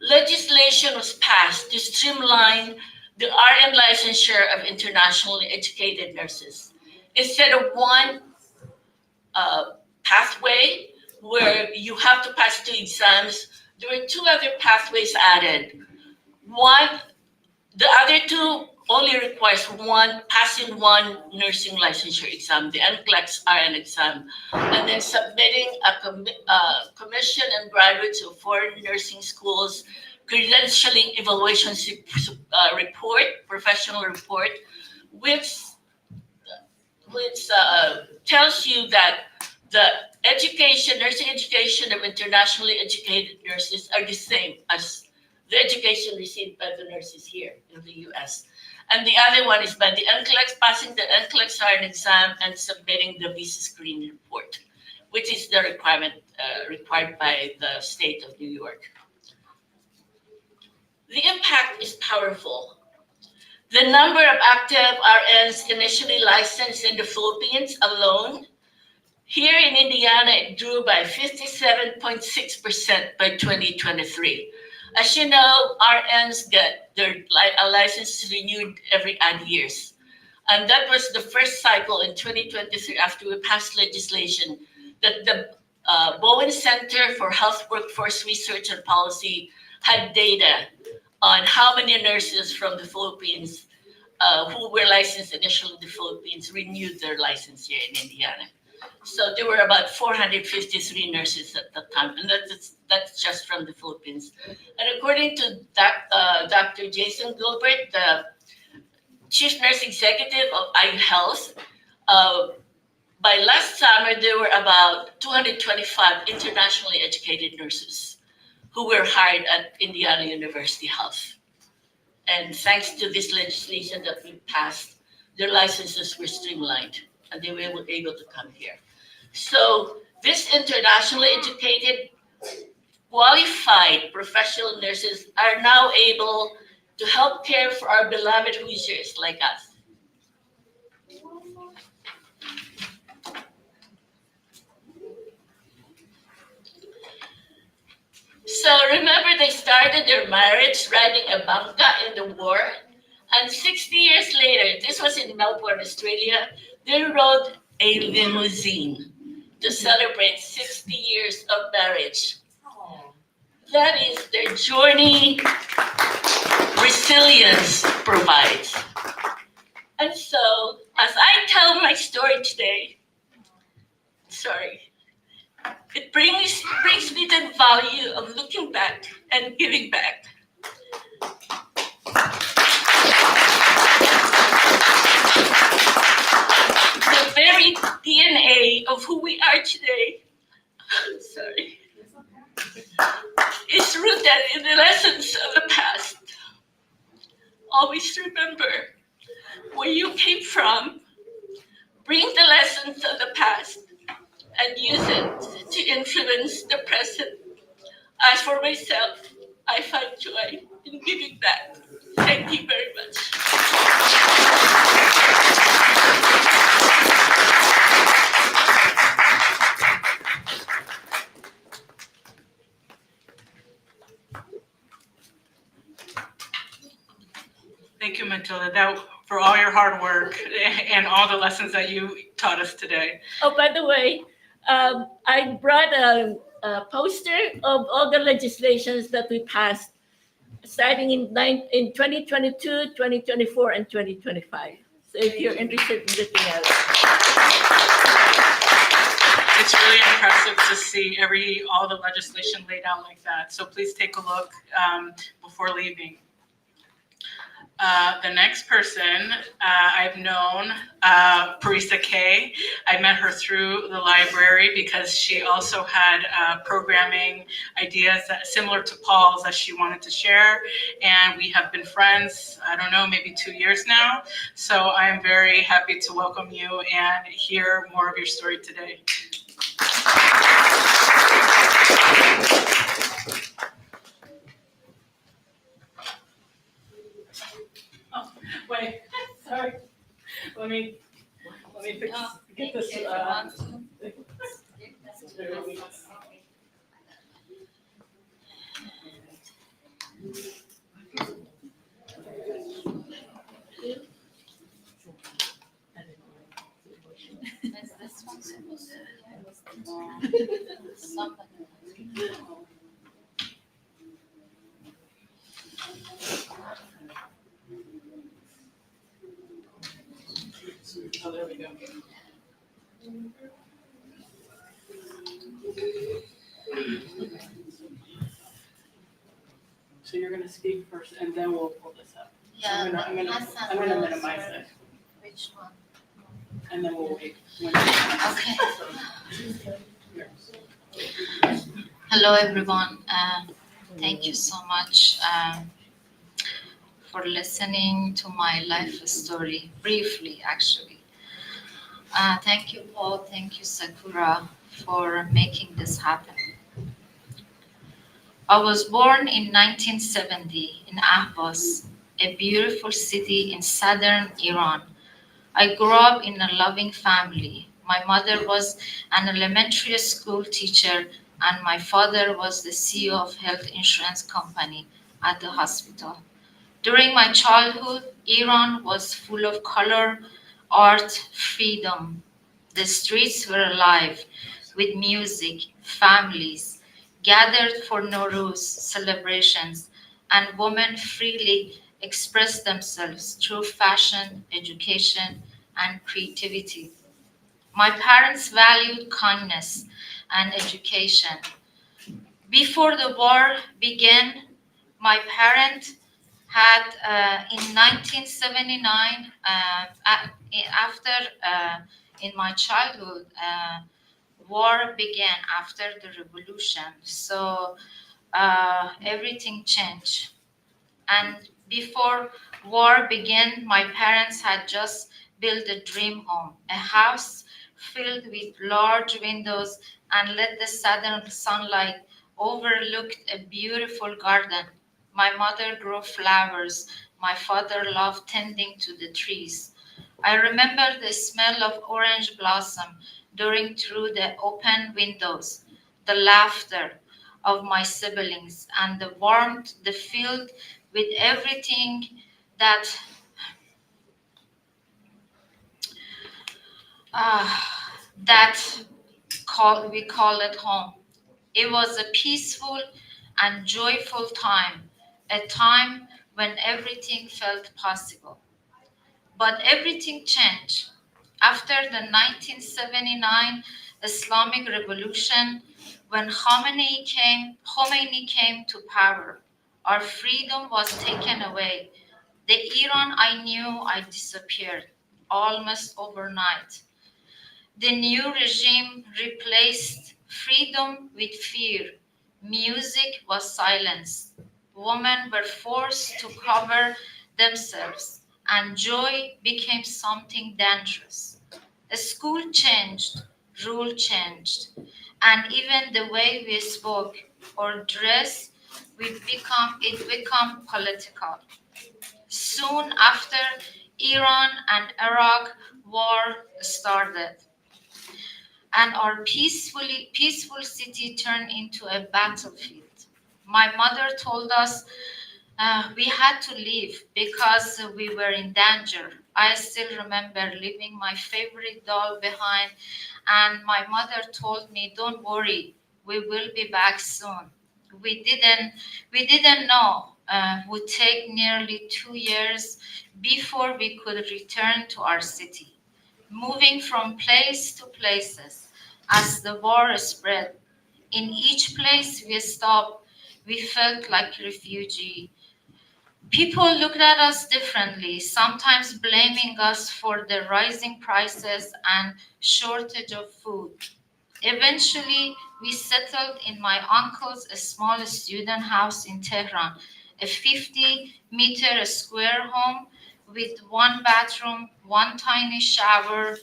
G: legislation was passed to streamline the RN licensure of internationally educated nurses. instead of one pathway where you have to pass 2 exams, there were 2 other pathways added. One, the other 2 only requires passing one nursing licensure exam, the NCLEX RN exam, and then submitting a commission and graduates of foreign nursing schools credentialing evaluation report, professional report, which tells you that the nursing education of internationally educated nurses are the same as the education received by the nurses here in the US. And the other one is by the NCLEX, passing the NCLEX RN exam and submitting the visa screen report, which is the requirement required by the state of New York. The impact is powerful. The number of active RNs initially licensed in the Philippines alone, here in Indiana, it grew by 57.6% by 2023. As you know, RNs get their license renewed every odd years. And that was the first cycle in 2023 after we passed legislation that the Bowen Center for Health Workforce Research and Policy had data on how many nurses from the Philippines who were licensed initially in the Philippines renewed their license here in Indiana. So there were about 453 nurses at the time, and that's just from the Philippines. And according to Dr. Jason Gilbert, the Chief Nurse Executive of iHealth, by last summer, there were about 225 internationally educated nurses who were hired at Indiana University Health. And thanks to this legislation that we passed, their licenses were streamlined and they were able to come here. So these internationally educated, qualified professional nurses are now able to help care for our beloved Hoosiers like us. So remember, they started their marriage riding a bangka in the war, and 60 years later, this was in Melbourne, Australia, they rode a limousine to celebrate 60 years of marriage. That is their journey resilience provides. And so, as I tell my story today, it brings me the value of looking back and giving back. The very DNA of who we are today, is rooted in the lessons of the past. Always remember where you came from, bring the lessons of the past, and use it to influence the present. As for myself, I find joy in giving back. Thank you very much.
A: Thank you, Matilda, for all your hard work and all the lessons that you taught us today.
G: Oh, by the way, I brought a poster of all the legislations that we passed starting in 2022, 2024, and 2025. So if you're interested in looking at it.
A: It's really impressive to see all the legislation laid out like that. So please take a look before leaving. The next person I've known, Parisa Kay. I met her through the library because she also had programming ideas similar to Paul's that she wanted to share. And we have been friends, I don't know, maybe 2 years now. So I am very happy to welcome you and hear more of your story today. Wait, sorry. Let me get this. Oh, there we go. So you're gonna speak first, and then we'll pull this up.
H: Yeah,
A: I'm gonna
H: Hassan
A: minimize
H: knows
A: it,
H: which one.
A: and then we'll wait.
H: Okay. Hello, everyone. Thank you so much for listening to my life story, briefly, actually. Thank you, Paul. Thank you, Sakura, for making this happen. I was born in 1970 in Ahvaz, a beautiful city in southern Iran. I grew up in a loving family. My mother was an elementary school teacher, and my father was the CEO of health insurance company at the hospital. During my childhood, Iran was full of color, art, freedom. The streets were alive with music, families gathered for Nowruz celebrations, and women freely expressed themselves through fashion, education, and creativity. My parents valued kindness and education. Before the war began, my parents had in 1979, after in my childhood, war began after the revolution. So everything changed. And before war began, my parents had just built a dream home, a house filled with large windows and let the southern sunlight overlooked a beautiful garden. My mother grew flowers. My father loved tending to the trees. I remember the smell of orange blossom during through the open windows, the laughter of my siblings, and the warmth the field with everything that uh, that we call it home. It was a peaceful and joyful time, a time when everything felt possible. But everything changed. After the 1979 Islamic Revolution, when Khomeini came to power, our freedom was taken away. The Iran I knew I disappeared almost overnight. The new regime replaced freedom with fear. Music was silenced. Women were forced to cover themselves, and joy became something dangerous. The school changed, rule changed, and even the way we spoke or dressed, it become political. Soon after, Iran and Iraq war started, and our peaceful city turned into a battlefield. My mother told us we had to leave because we were in danger. I still remember leaving my favorite doll behind, and my mother told me, "Don't worry, we will be back soon." We didn't we didn't know. Would take nearly 2 years before we could return to our city, moving from place to places as the war spread. In each place we stopped, we felt like refugees. People looked at us differently, sometimes blaming us for the rising prices and shortage of food. Eventually, we settled in my uncle's small student house in Tehran, a 50-meter square home with one bathroom, one tiny shower.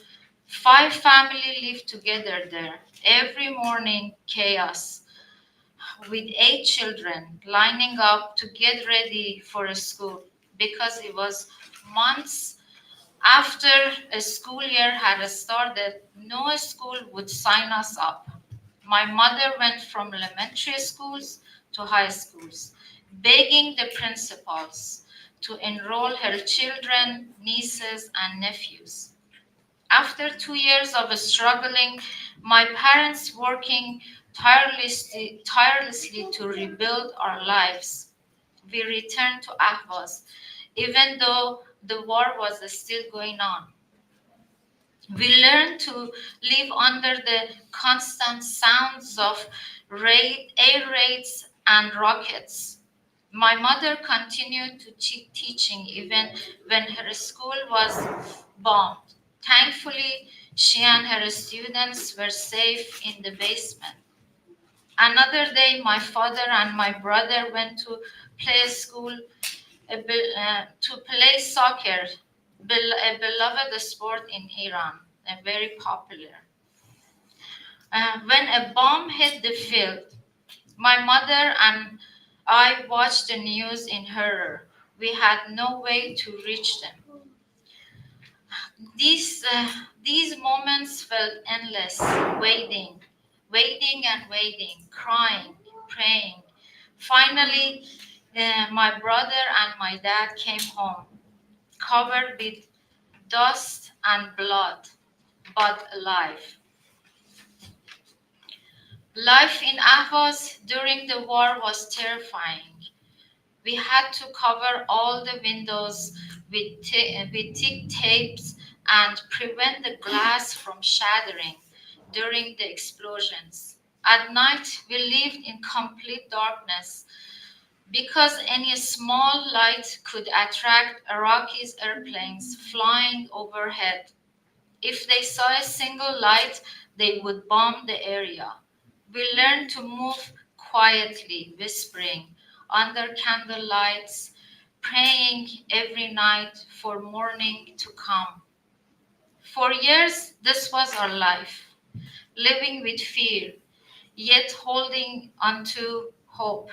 H: 5 families lived together there. Every morning, chaos with 8 children lining up to get ready for a school because it was months after a school year had started. No school would sign us up. My mother went from elementary schools to high schools, begging the principals to enroll her children, nieces, and nephews. After 2 years of struggling, my parents working tirelessly to rebuild our lives, we returned to Ahvaz, even though the war was still going on. We learned to live under the constant sounds of air raids and rockets. My mother continued to teaching even when her school was bombed. Thankfully, she and her students were safe in the basement. Another day, my father and my brother went to play school, to play soccer, a beloved sport in Iran, and very popular. When a bomb hit the field, my mother and I watched the news in horror. We had no way to reach them. These, uh, these moments felt endless, waiting, crying, praying. Finally, my brother and my dad came home, covered with dust and blood, but alive. Life in Ahvaz during the war was terrifying. We had to cover all the windows with thick tapes and prevent the glass from shattering during the explosions. At night, we lived in complete darkness because any small light could attract Iraqis' airplanes flying overhead. If they saw a single light, they would bomb the area. We learned to move quietly, whispering under candle lights, praying every night for morning to come. For years, this was our life, living with fear, yet holding onto hope.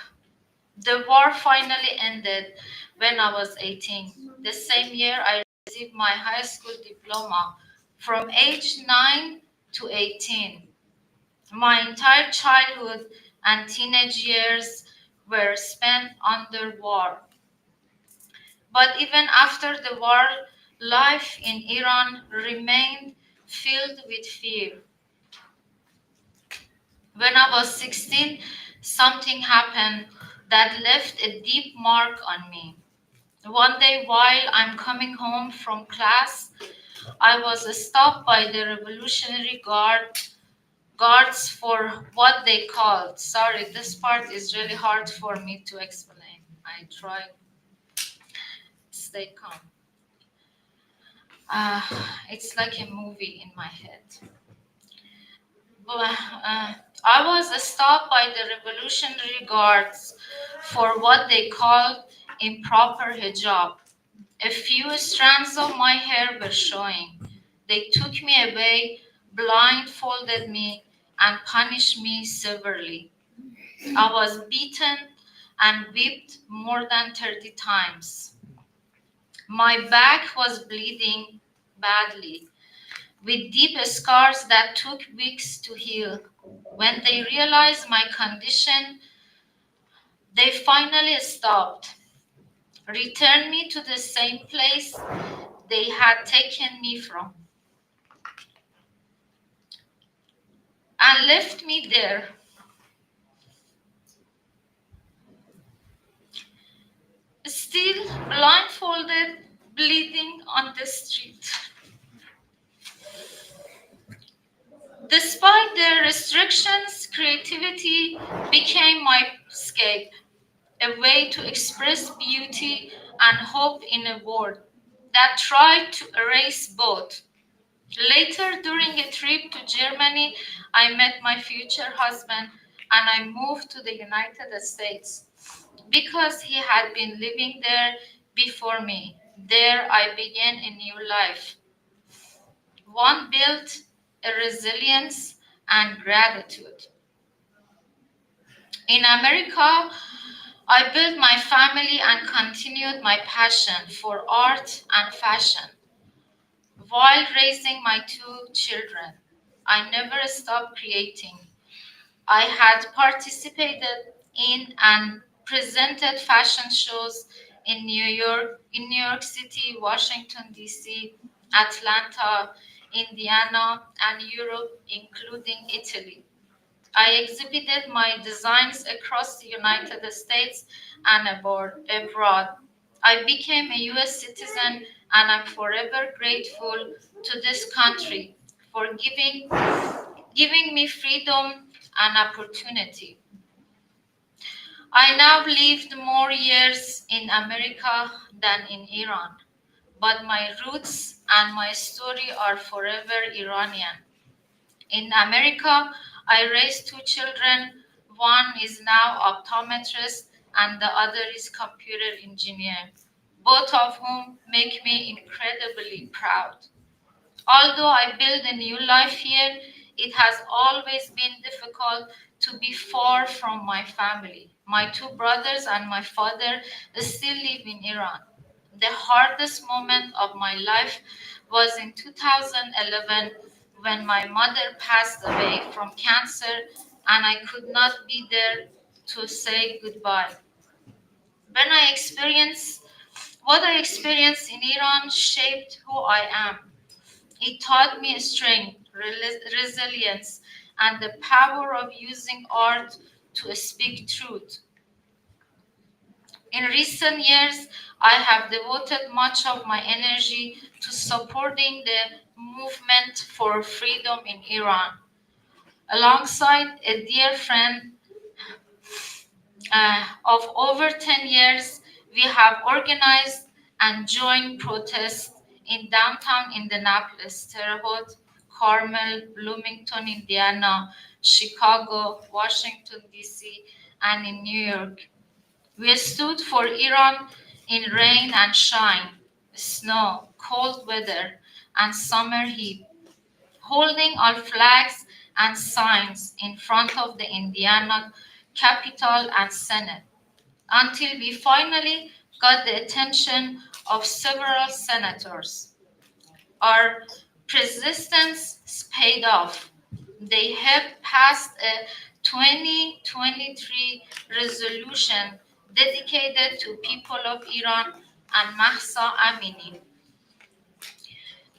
H: The war finally ended when I was 18. The same year, I received my high school diploma. From age 9 to 18, my entire childhood and teenage years were spent under war. But even after the war, life in Iran remained filled with fear. When I was 16, something happened that left a deep mark on me. One day, while I'm coming home from class, I was stopped by the Revolutionary guards for what they called. Sorry, this part is really hard for me to explain. I try stay calm. Uh, it's like a movie in my head. But, I was stopped by the Revolutionary Guards for what they called improper hijab. A few strands of my hair were showing. They took me away, blindfolded me, and punished me severely. I was beaten and whipped more than 30 times. My back was bleeding badly, with deep scars that took weeks to heal. When they realized my condition, they finally stopped, returned me to the same place they had taken me from, and left me there. Still blindfolded, bleeding on the street. Despite their restrictions, creativity became my escape, a way to express beauty and hope in a world that tried to erase both. Later, during a trip to Germany, I met my future husband and I moved to the United States because he had been living there before me. There, I began a new life, one built a resilience and gratitude. In America, I built my family and continued my passion for art and fashion. While raising my two children, I never stopped creating. I had participated in and presented fashion shows in New York City, Washington, D.C., Atlanta, Indiana, and Europe, including Italy. I exhibited my designs across the United States and abroad. I became a US citizen and I'm forever grateful to this country for giving me freedom and opportunity. I now lived more years in America than in Iran, but my roots and my story are forever Iranian. In America, I raised two children. One is now optometrist and the other is computer engineer, both of whom make me incredibly proud. Although I built a new life here, it has always been difficult to be far from my family. My two brothers and my father still live in Iran. The hardest moment of my life was in 2011 when my mother passed away from cancer and I could not be there to say goodbye. When I experienced what I experienced in Iran shaped who I am. It taught me strength, resilience, and the power of using art to speak truth. In recent years, I have devoted much of my energy to supporting the movement for freedom in Iran. Alongside a dear friend of over 10 years, we have organized and joined protests in downtown Indianapolis, Terre Haute, Carmel, Bloomington, Indiana, Chicago, Washington, D.C., and in New York. We stood for Iran in rain and shine, snow, cold weather, and summer heat, holding our flags and signs in front of the Indiana Capitol and Senate until we finally got the attention of several senators. Our persistence paid off. They helped pass a 2023 resolution dedicated to people of Iran and Mahsa Amini.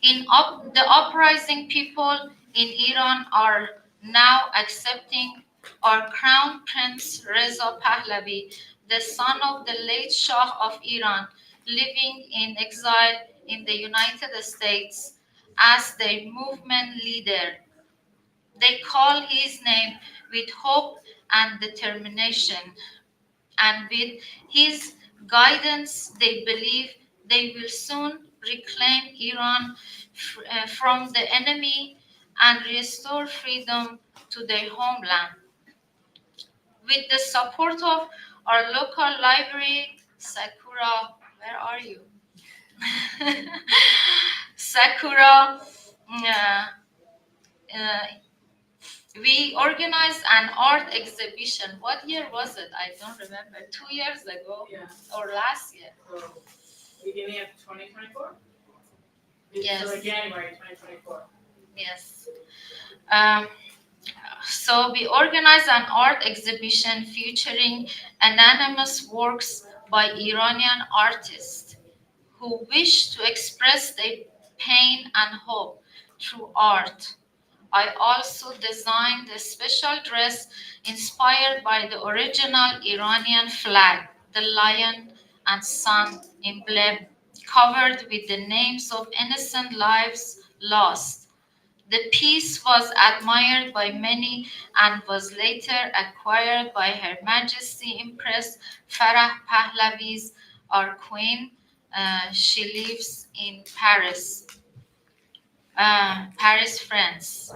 H: The uprising people in Iran are now accepting our Crown Prince Reza Pahlavi, the son of the late Shah of Iran, living in exile in the United States, as their movement leader. They call his name with hope and determination, and with his guidance, they believe they will soon reclaim Iran from the enemy and restore freedom to their homeland. With the support of our local library, Sakura, where are you? Sakura, uh, uh, we organized an art exhibition. What year was it? I don't remember. 2 years ago
A: Yeah.
H: or last year?
A: So, beginning of 2024?
H: Yes.
A: So January 2024.
H: Yes. Um, so we organized an art exhibition featuring anonymous works by Iranian artists who wish to express their pain and hope through art. I also designed a special dress inspired by the original Iranian flag, the lion and sun emblem, covered with the names of innocent lives lost. The piece was admired by many and was later acquired by Her Majesty Empress Farah Pahlavi's, our queen. She lives in Paris, France.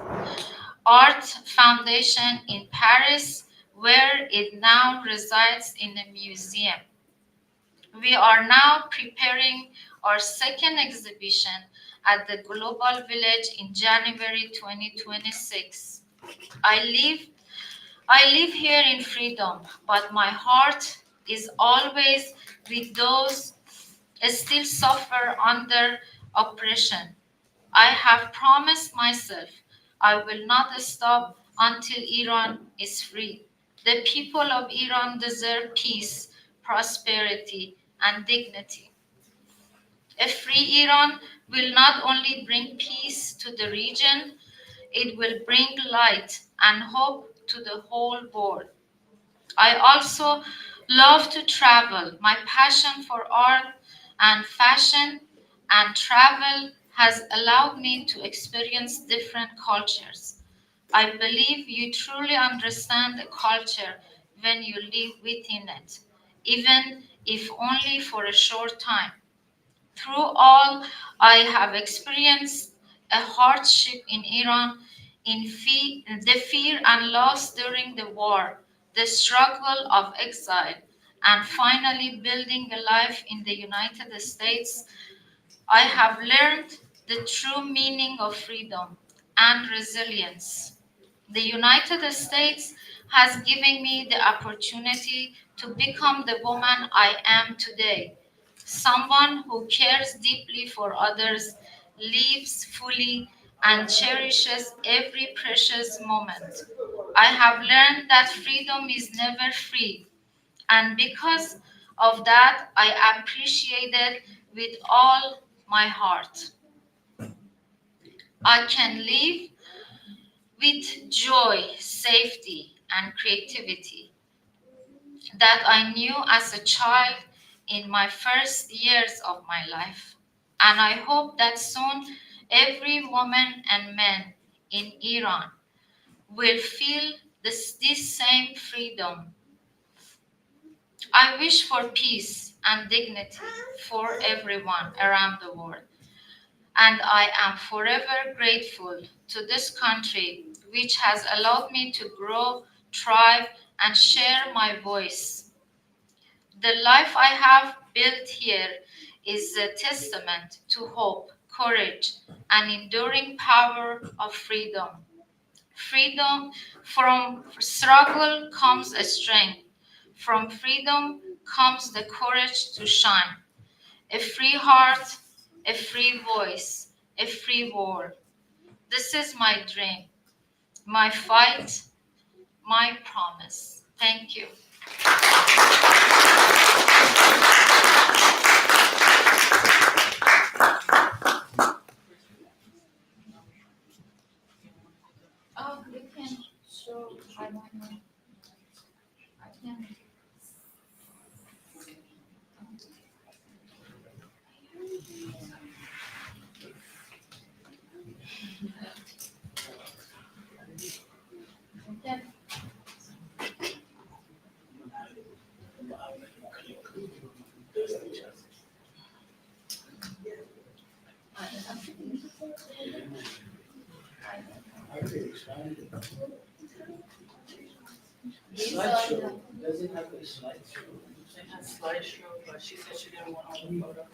H: Art Foundation in Paris, where it now resides in a museum. We are now preparing our second exhibition at the Global Village in January 2026. I live here in freedom, but my heart is always with those still suffer under oppression. I have promised myself I will not stop until Iran is free. The people of Iran deserve peace, prosperity, and dignity. A free Iran will not only bring peace to the region, it will bring light and hope to the whole world. I also love to travel. My passion for art and fashion and travel has allowed me to experience different cultures. I believe you truly understand a culture when you live within it, even if only for a short time. Through all I have experienced a hardship in Iran, the fear and loss during the war, the struggle of exile, and finally building a life in the United States, I have learned the true meaning of freedom and resilience. The United States has given me the opportunity to become the woman I am today, someone who cares deeply for others, lives fully, and cherishes every precious moment. I have learned that freedom is never free, and because of that, I appreciate it with all my heart. I can live with joy, safety, and creativity that I knew as a child in my first years of my life. And I hope that soon every woman and man in Iran will feel this same freedom. I wish for peace and dignity for everyone around the world. And I am forever grateful to this country, which has allowed me to grow, thrive, and share my voice. The life I have built here is a testament to hope, courage, and enduring power of freedom. Freedom from struggle comes a strength. From freedom comes the courage to shine. A free heart, a free voice, a free world. This is my dream, my fight, my promise. Thank you. Oh, you can show, I don't know. I can. Okay. These are the-
A: Slideshow, but she said she didn't want all the photos.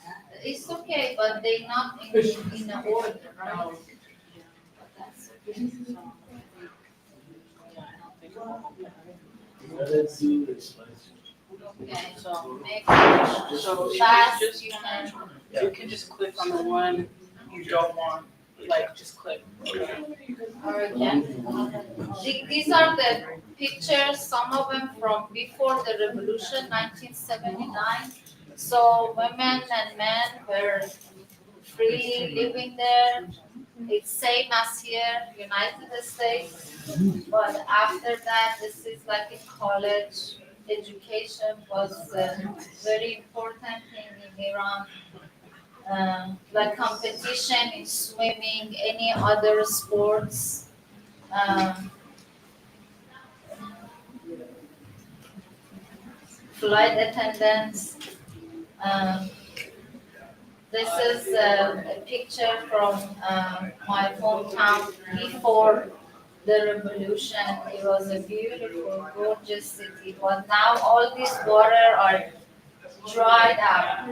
H: It's okay, but they not in a order, right?
A: Oh,
H: But that's okay.
A: yeah, I don't think about
H: Okay,
A: So,
H: make
A: so
H: fast,
A: just, you can just click on the one you don't want, like, just click.
H: or again. These are the pictures, some of them from before the revolution, 1979. So women and men were freely living there. It's same as here, United States. But after that, this is like in college. Education was a very important thing in Iran. Like competition in swimming, any other sports. Um, Flight attendants. Um, this is a picture from my hometown before the revolution. It was a beautiful, gorgeous city, but now all this water are dried out.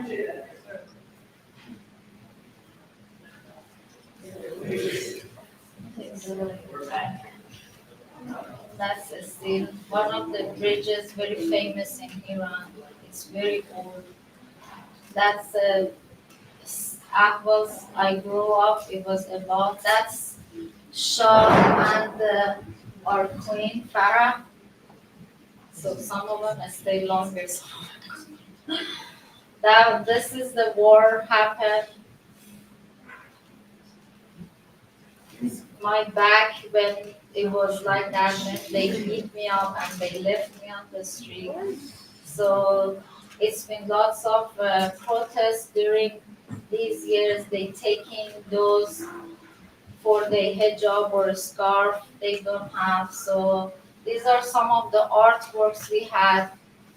H: That's still one of the bridges very famous in Iran. It's very old. That's Akbas. I grew up. It was about that's Shah and our queen Farah. So some of them stay longer. That this is the war happened. My back when it was like that, when they beat me up and they left me on the street. So it's been lots of protests during these years. They taking those for the hijab or scarf they don't have. So these are some of the artworks we had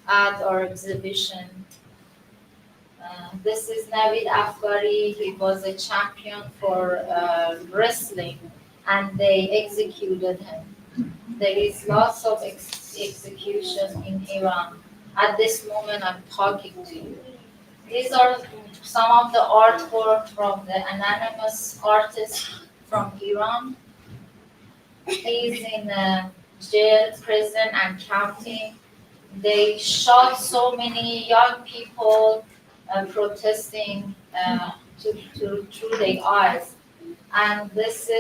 H: at our exhibition. This is Navid Afghari. He was a champion for wrestling, and they executed him. There is lots of execution in Iran. At this moment, I'm talking to you. These are some of the artwork from the anonymous artist from Iran. He's in jail, prison, and counting. They shot so many young people protesting through their eyes. And this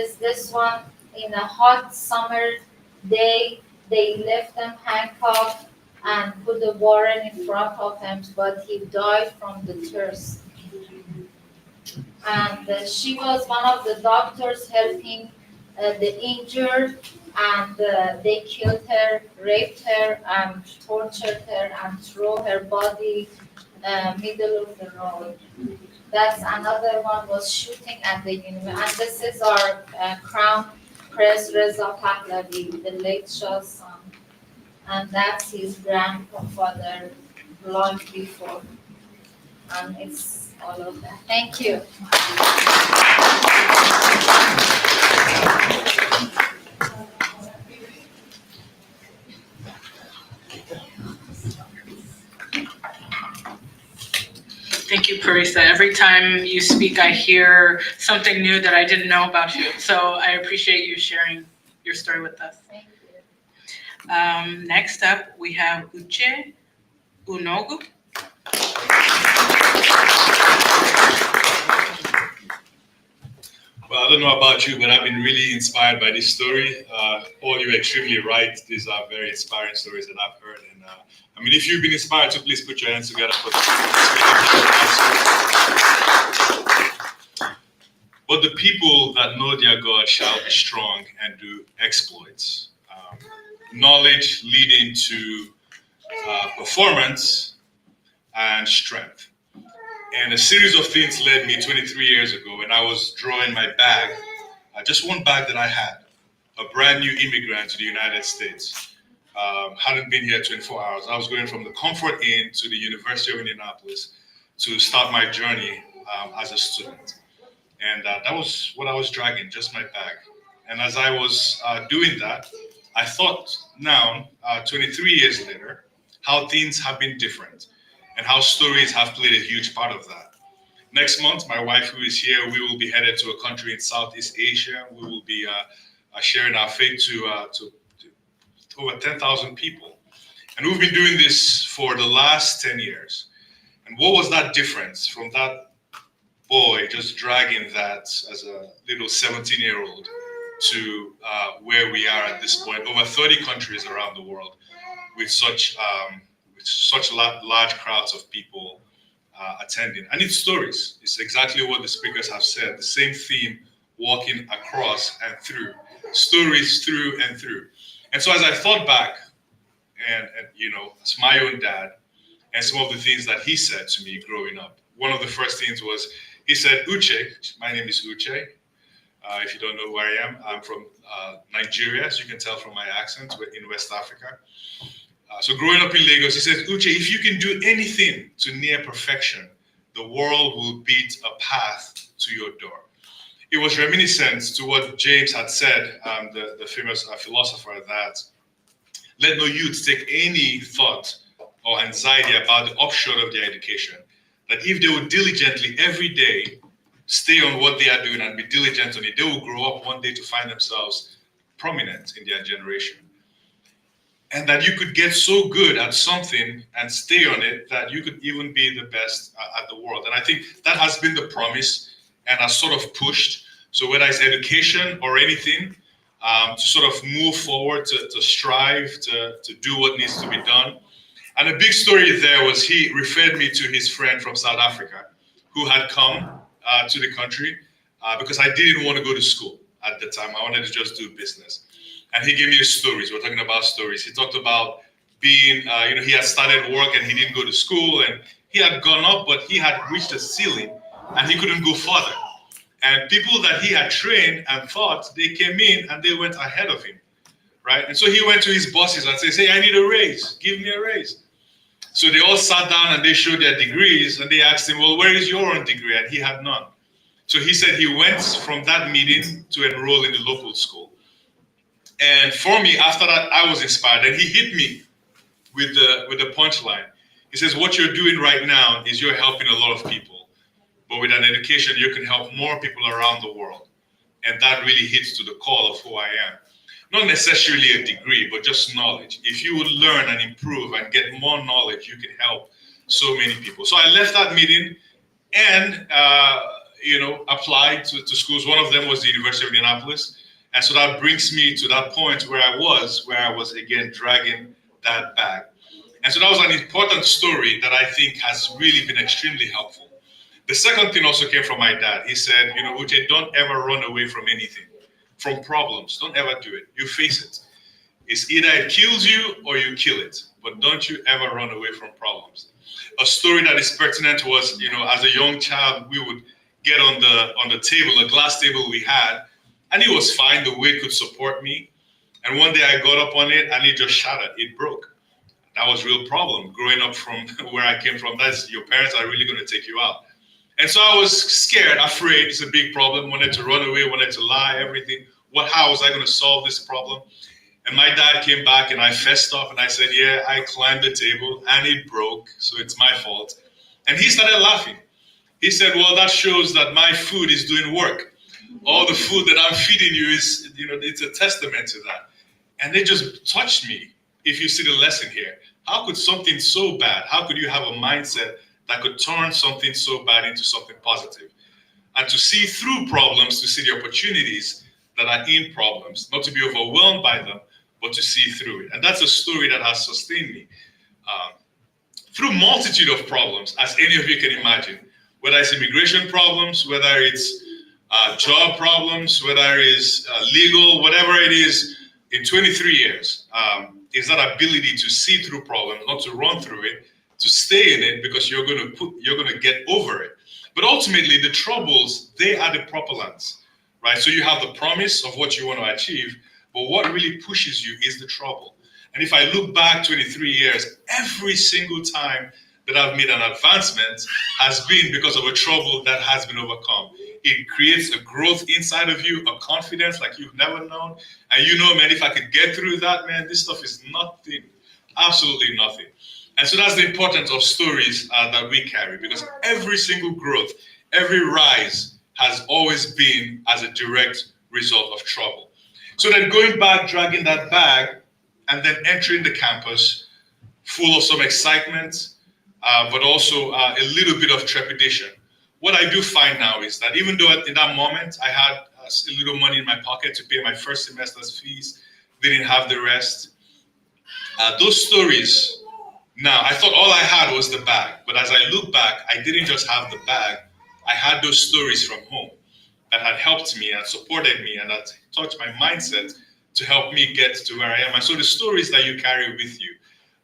H: one in a hot summer day, they left them handcuffed and put the warrant in front of him, but he died from the thirst. And she was one of the doctors helping the injured, and they killed her, raped her, and tortured her, and threw her body middle of the road. That's another one was shooting at the university. And this is our crown prince Reza Pahlavi, the late Shah's son. And that's his grandfather long before. And it's all of that. Thank you.
A: Thank you, Parisa. Every time you speak, I hear something new that I didn't know about you. So I appreciate you sharing your story with us.
H: Thank you.
A: Next up, we have Uche Unogu.
I: Well, I don't know about you, but I've been really inspired by this story. Paul, you're extremely right. These are very inspiring stories that I've heard. And I mean, if you've been inspired, so please put your hands together for this. But the people that know their God shall be strong and do exploits. Knowledge leading to performance and strength. And a series of things led me 23 years ago when I was drawing my bag, just one bag that I had, a brand new immigrant to the United States. Hadn't been here 24 hours. I was going from the Comfort Inn to the University of Indianapolis to start my journey as a student. And that was what I was dragging, just my bag. And as I was doing that, I thought now, 23 years later, how things have been different and how stories have played a huge part of that. Next month, my wife, who is here, we will be headed to a country in Southeast Asia. We will be sharing our faith to over 10,000 people. And we've been doing this for the last 10 years. And what was that difference from that boy just dragging that as a little 17-year-old to where we are at this point, over 30 countries around the world with such large crowds of people attending. And it's stories. It's exactly what the speakers have said, the same theme walking across and through, stories through and through. And so as I thought back, and you know, as my own dad, and some of the things that he said to me growing up, one of the first things was, he said, Uche, my name is Uche. If you don't know who I am, I'm from Nigeria, as you can tell from my accent, we're in West Africa. So growing up in Lagos, he said, Uche, if you can do anything to near perfection, the world will beat a path to your door. It was reminiscent to what James had said, the famous philosopher, that let no youth take any thought or anxiety about the upshot of their education. That if they would diligently every day stay on what they are doing and be diligent on it, they will grow up one day to find themselves prominent in their generation. And that you could get so good at something and stay on it that you could even be the best at the world. And I think that has been the promise and has sort of pushed. So whether it's education or anything, to sort of move forward, to strive, to do what needs to be done. And the big story there was he referred me to his friend from South Africa who had come to the country because I didn't want to go to school at the time. I wanted to just do business. And he gave me stories. We're talking about stories. He talked about being, he had started work and he didn't go to school and he had gone up, but he had reached a ceiling and he couldn't go further. And people that he had trained and thought, they came in and they went ahead of him, right? And so he went to his bosses and said, hey, I need a raise. Give me a raise. So they all sat down and they showed their degrees and they asked him, well, where is your own degree? And he had none. So he said he went from that meeting to enroll in the local school. And for me, after that, I was inspired. And he hit me with the punchline. He says, what you're doing right now is you're helping a lot of people. But with an education, you can help more people around the world. And that really hits to the core of who I am. Not necessarily a degree, but just knowledge. If you would learn and improve and get more knowledge, you can help so many people. So I left that meeting and, applied to schools. One of them was the University of Indianapolis. And so that brings me to that point where I was again dragging that bag. And so that was an important story that I think has really been extremely helpful. The second thing also came from my dad. He said, Uche, don't ever run away from anything, from problems. Don't ever do it. You face it. It's either it kills you or you kill it. But don't you ever run away from problems. A story that is pertinent was, as a young child, we would get on the table, a glass table we had, and it was fine. The weight could support me. And one day I got up on it and it just shattered. It broke. That was a real problem. Growing up from where I came from, that's your parents are really going to take you out. And so I was scared, afraid. It's a big problem. Wanted to run away, wanted to lie, everything. How was I going to solve this problem? And my dad came back and I fessed up and I said, yeah, I climbed the table and it broke. So it's my fault. And he started laughing. He said, well, that shows that my food is doing work. All the food that I'm feeding you is, it's a testament to that. And they just touched me. If you see the lesson here, how could something so bad, how could you have a mindset that could turn something so bad into something positive? And to see through problems, to see the opportunities that are in problems, not to be overwhelmed by them, but to see through it. And that's a story that has sustained me through multitude of problems, as any of you can imagine, whether it's immigration problems, whether it's job problems, whether it's legal, whatever it is. In 23 years, is that ability to see through problems, not to run through it, to stay in it because you're going to get over it. But ultimately, the troubles, they are the propellants, right? So you have the promise of what you want to achieve, but what really pushes you is the trouble. And if I look back 23 years, every single time that I've made an advancement has been because of a trouble that has been overcome. It creates a growth inside of you, a confidence like you've never known. And man, if I could get through that, man, this stuff is nothing, absolutely nothing. And so that's the importance of stories that we carry, because every single growth, every rise has always been as a direct result of trouble. So then going back, dragging that bag, and then entering the campus full of some excitement, but also a little bit of trepidation. What I do find now is that even though in that moment I had a little money in my pocket to pay my first semester's fees, didn't have the rest, those stories, now I thought all I had was the bag. But as I look back, I didn't just have the bag. I had those stories from home that had helped me and supported me and that touched my mindset to help me get to where I am. And so the stories that you carry with you,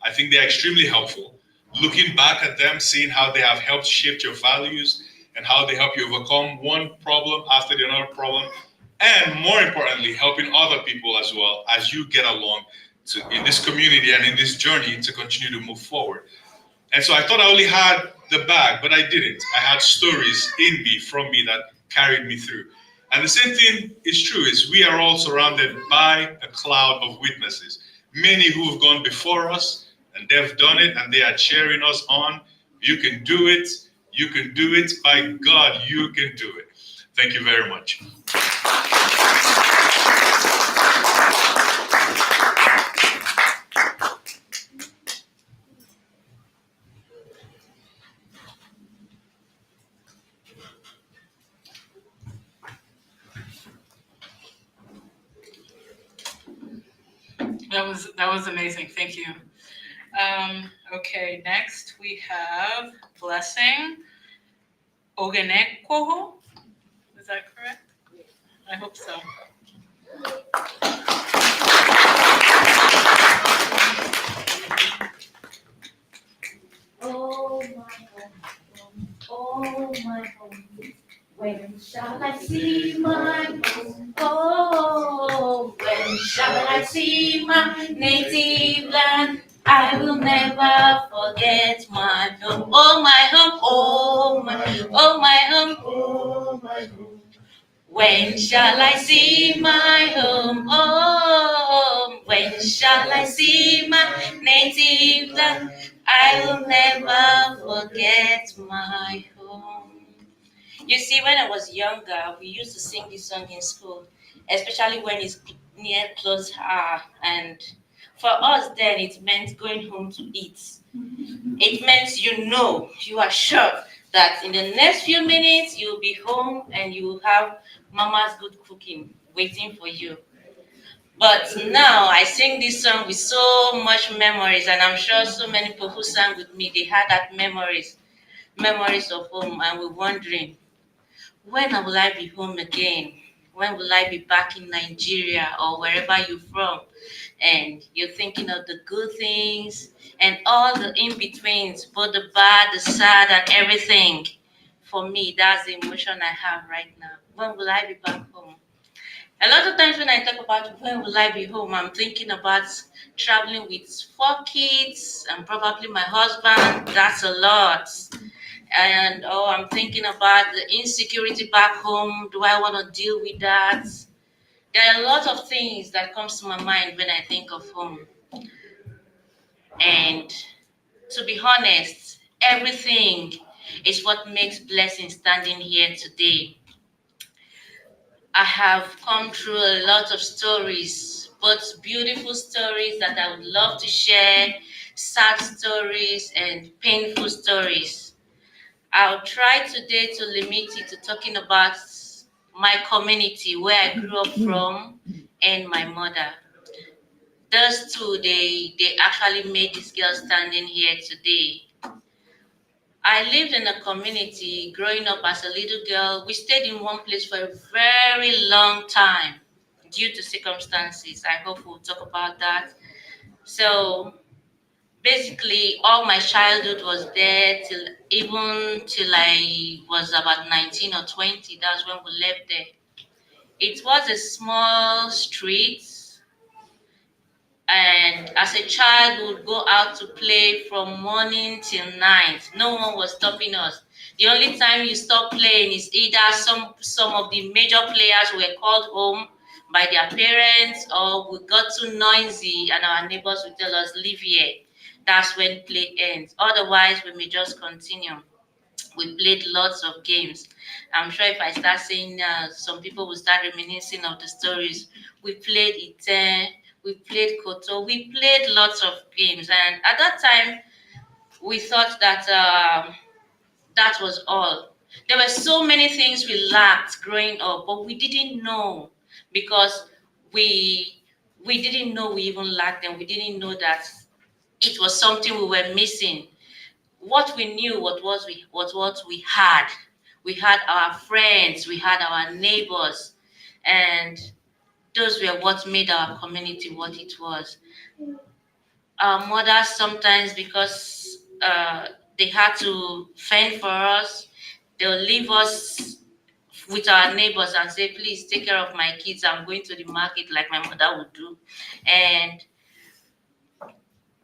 I: I think they're extremely helpful. Looking back at them, seeing how they have helped shape your values and how they help you overcome one problem after the another problem, and more importantly, helping other people as well as you get along in this community and in this journey to continue to move forward. And so I thought I only had the bag, but I didn't. I had stories in me, from me, that carried me through. And the same thing is true, is we are all surrounded by a cloud of witnesses, many who have gone before us, and they've done it, and they are cheering us on. You can do it. You can do it. By God, you can do it. Thank you very much.
A: That was amazing. Thank you. Okay, next we have Blessing OGBANIKO. Is that correct? I hope so.
H: Oh my home, oh my home. When shall I see my home? Oh, when shall I see my native land? I will never forget my home. Oh my home, oh my home.
I: Oh, my home.
H: When shall I see my home? Oh, when shall I see my native land? I will never forget my home. You see, when I was younger, we used to sing this song in school, especially when it's near close and for us then it meant going home to eat. It meant you are sure that in the next few minutes you'll be home and you will have mama's good cooking waiting for you. But now I sing this song with so much memories, and I'm sure so many people who sang with me, they had that memories of home, and we're wondering, when will I be home again? When will I be back in Nigeria or wherever you're from? And you're thinking of the good things and all the in betweens, both the bad, the sad, and everything. For me, that's the emotion I have right now. When will I be back home? A lot of times when I talk about when will I be home, I'm thinking about traveling with 4 kids and probably my husband. That's a lot. And I'm thinking about the insecurity back home. Do I want to deal with that? There are a lot of things that comes to my mind when I think of home. And to be honest, everything is what makes Blessing standing here today. I have come through a lot of stories, both beautiful stories that I would love to share, sad stories, and painful stories. I'll try today to limit it to talking about my community, where I grew up from, and my mother. Those two, they actually made this girl standing here today. I lived in a community growing up as a little girl. We stayed in one place for a very long time due to circumstances. I hope we'll talk about that. So basically, all my childhood was there till I was about 19 or 20. That's when we left there. It was a small street, and as a child we would go out to play from morning till night. No one was stopping us. The only time you stop playing is either some of the major players were called home by their parents, or we got too noisy and our neighbors would tell us leave here. That's when play ends. Otherwise we may just continue. We played lots of games. I'm sure if I start saying some people will start reminiscing of the stories. We played Iten, we played Koto, we played lots of games. And at that time, we thought that that was all. There were so many things we lacked growing up, but we didn't know because we we didn't know we even lacked them. We didn't know that it was something we were missing. What we knew was what we had. We had our friends, we had our neighbors, and those were what made our community what it was. Our mothers sometimes, because they had to fend for us, they'll leave us with our neighbors and say, please take care of my kids. I'm going to the market like my mother would do. And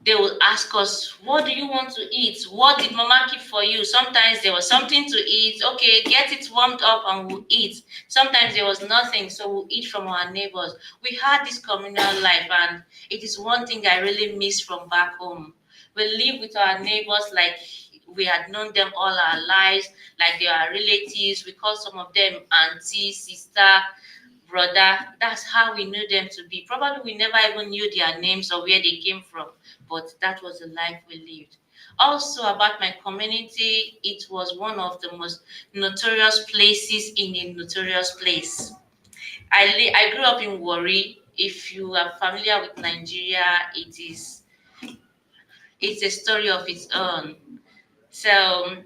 H: they will ask us, what do you want to eat? What did mama keep for you? Sometimes there was something to eat. Okay, get it warmed up and we'll eat. Sometimes there was nothing, so we'll eat from our neighbors. We had this communal life, and it is one thing I really miss from back home. We live with our neighbors like we had known them all our lives, like they are relatives. We call some of them auntie, sister, brother. That's how we knew them to be. Probably we never even knew their names or where they came from, but that was the life we lived. Also, about my community, it was one of the most notorious places in a notorious place. I grew up in Warri. If you are familiar with Nigeria,
G: it's a story of its own. So,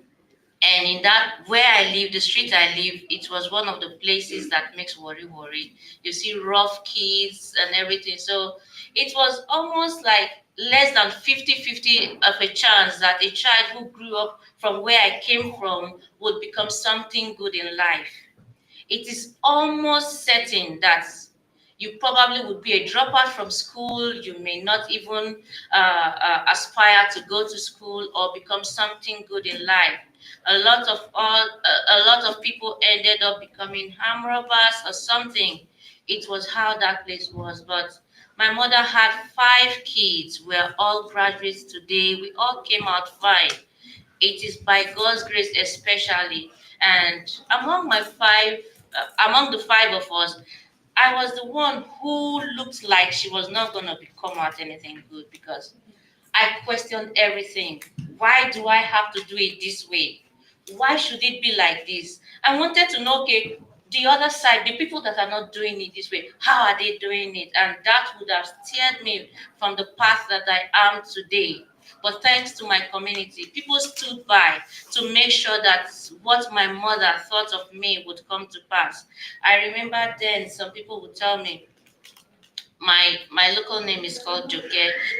G: and in that where I live, the street I live, it was one of the places that makes worry. You see rough kids and everything. So it was almost like less than 50-50 of a chance that a child who grew up from where I came from would become something good in life. It is almost certain that you probably would be a dropout from school. You may not even aspire to go to school or become something good in life. A lot of people ended up becoming armed robbers or something. It was how that place was. But my mother had 5 kids. We're all graduates today. We all came out fine. It is by God's grace, especially. And among the 5 of us, I was the one who looked like she was not going to become out anything good because I questioned everything. Why do I have to do it this way? Why should it be like this? I wanted to know, okay, the other side, the people that are not doing it this way, how are they doing it? And that would have steered me from the path that I am today. But thanks to my community, people stood by to make sure that what my mother thought of me would come to pass. I remember then some people would tell me, my local name is called Joke.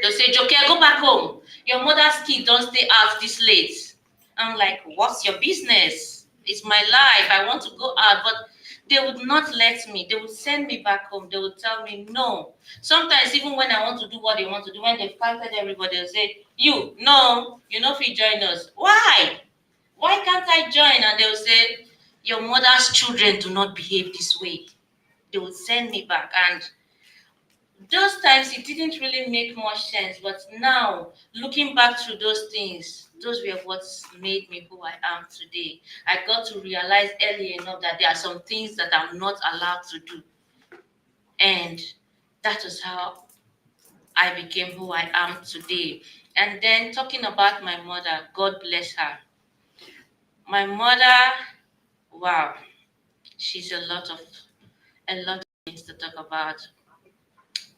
G: They'll say, Joke, go back home. Your mother's kid don't stay out this late. I'm like, what's your business? It's my life. I want to go out. But they would not let me. They would send me back home. They would tell me no. Sometimes even when I want to do what they want to do, when they've counted everybody, they'll say, you, no, you know if you join us. Why? Why can't I join? And they'll say, your mother's children do not behave this way. They would send me back. And those times it didn't really make much sense, but now looking back through those things, those were what made me who I am today. I got to realize early enough that there are some things that I'm not allowed to do, and that was how I became who I am today. And then talking about my mother, God bless her. My mother, wow, she's a lot of things to talk about.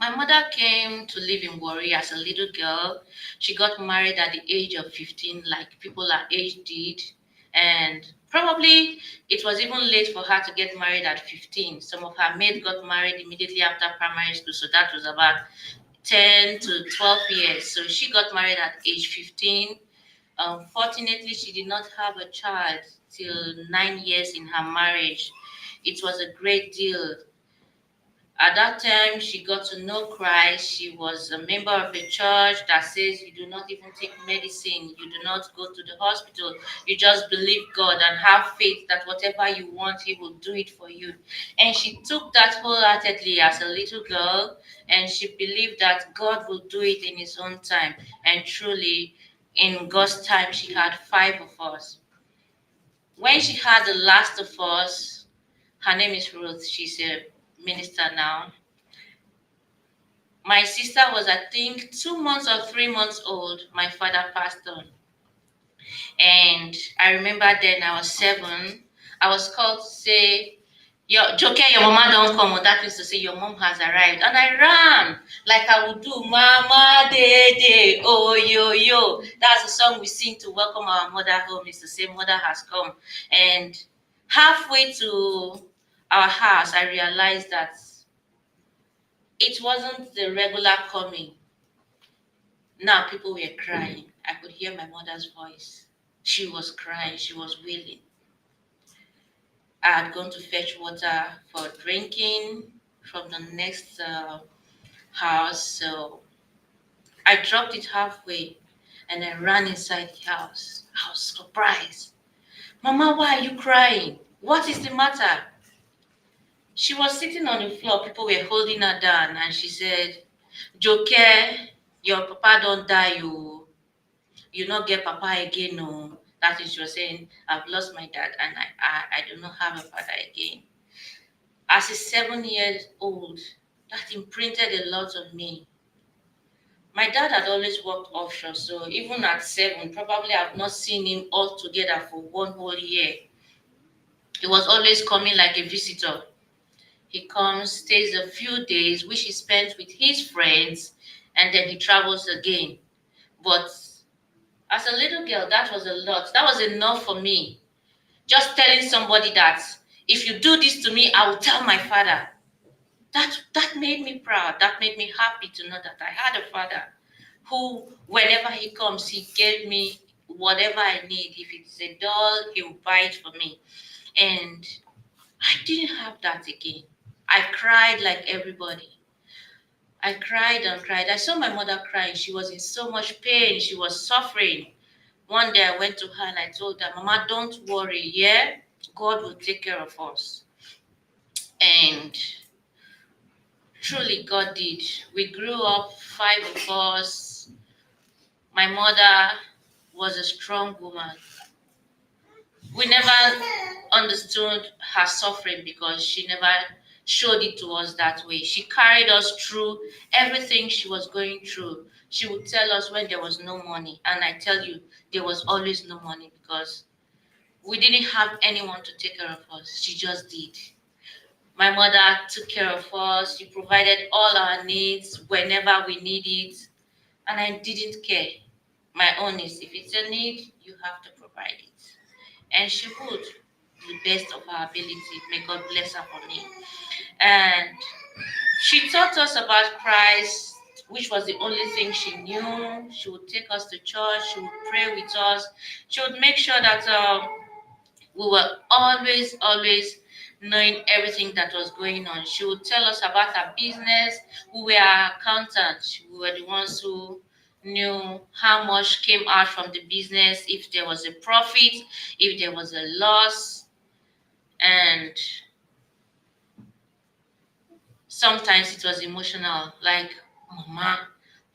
G: My mother came to live in Warri as a little girl. She got married at the age of 15, like people her age did. And probably it was even late for her to get married at 15. Some of her mates got married immediately after primary school, so that was about 10 to 12 years. So she got married at age 15. Unfortunately, she did not have a child till 9 years in her marriage. It was a great deal. At that time, she got to know Christ. She was a member of a church that says you do not even take medicine, you do not go to the hospital, you just believe God and have faith that whatever you want, He will do it for you. And she took that wholeheartedly as a little girl, and she believed that God will do it in His own time. And truly, in God's time, she had 5 of us. When she had the last of us, her name is Ruth. She's a minister now. My sister was, I think, 2 months or 3 months old. My father passed on. And I remember then I was 7. I was called to say, Joke, your mama don't come. Or that means to say your mom has arrived. And I ran like I would do, Mama, de, oh, yo. That's the song we sing to welcome our mother home. It's to say mother has come. And halfway to our house, I realized that it wasn't the regular coming. Now people were crying. I could hear my mother's voice. She was crying. She was wailing. I had gone to fetch water for drinking from the next house. So I dropped it halfway and I ran inside the house. I was surprised. Mama, why are you crying? What is the matter? She was sitting on the floor. People were holding her down, and she said, Joke, your papa don't die, you not get papa again, no. That is, she was saying, I've lost my dad, and I do not have a father again. As a 7-year-old, that imprinted a lot on me. My dad had always worked offshore, so even at 7, probably I've not seen him all together for 1 whole year. He was always coming like a visitor. He comes, stays a few days, which he spends with his friends, and then he travels again. But As a little girl, that was a lot. That was enough for me. Just telling somebody that if you do this to me, I will tell my father. That made me proud. That made me happy to know that I had a father who, whenever he comes, he gave me whatever I need. If it's a doll, he will buy it for me. And I didn't have that again. I cried like everybody. I cried and cried. I saw my mother crying. She was in so much pain. She was suffering. One day I went to her and I told her, Mama, don't worry, yeah? God will take care of us. And truly, God did. We grew up, 5 of us. My mother was a strong woman. We never understood her suffering because she never showed it to us that way. She carried us through everything she was going through. She would tell us when there was no money. And I tell you, there was always no money because we didn't have anyone to take care of us. She just did. My mother took care of us. She provided all our needs whenever we need it. And I didn't care. My own is if it's a need, you have to provide it. And she would, to the best of her ability. May God bless her for me. And she taught us about Christ, which was the only thing she knew. She would take us to church. She would pray with us. She would make sure that we were always knowing everything that was going on. She would tell us about her business. We were accountants. We were the ones who knew how much came out from the business, if there was a profit, if there was a loss. And sometimes it was emotional, like, Mama,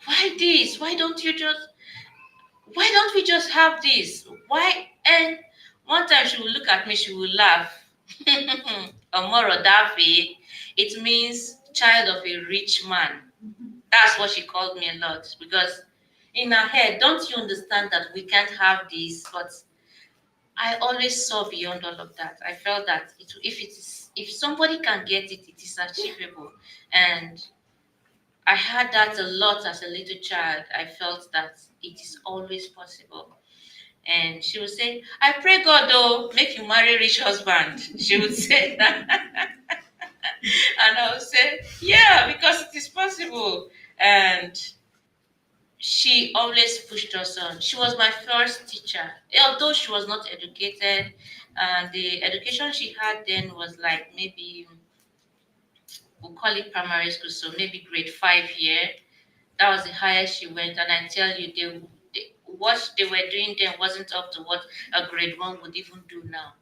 G: why this? Why don't we just have this? Why? And one time she would look at me, she would laugh. Omoro Dafe, it means child of a rich man. That's what she called me a lot because in her head, don't you understand that we can't have this? But I always saw beyond all of that. I felt that if somebody can get it, it is achievable. And I had that a lot as a little child. I felt that it is always possible. And she would say, I pray God though, make you marry rich husband. She would say that. And I would say, yeah, because it is possible. And she always pushed us on. She was my first teacher. Although she was not educated, the education she had then was like maybe, we'll call it primary school, so maybe grade 5 year. That was the highest she went. And I tell you, what they were doing then wasn't up to what a grade 1 would even do now.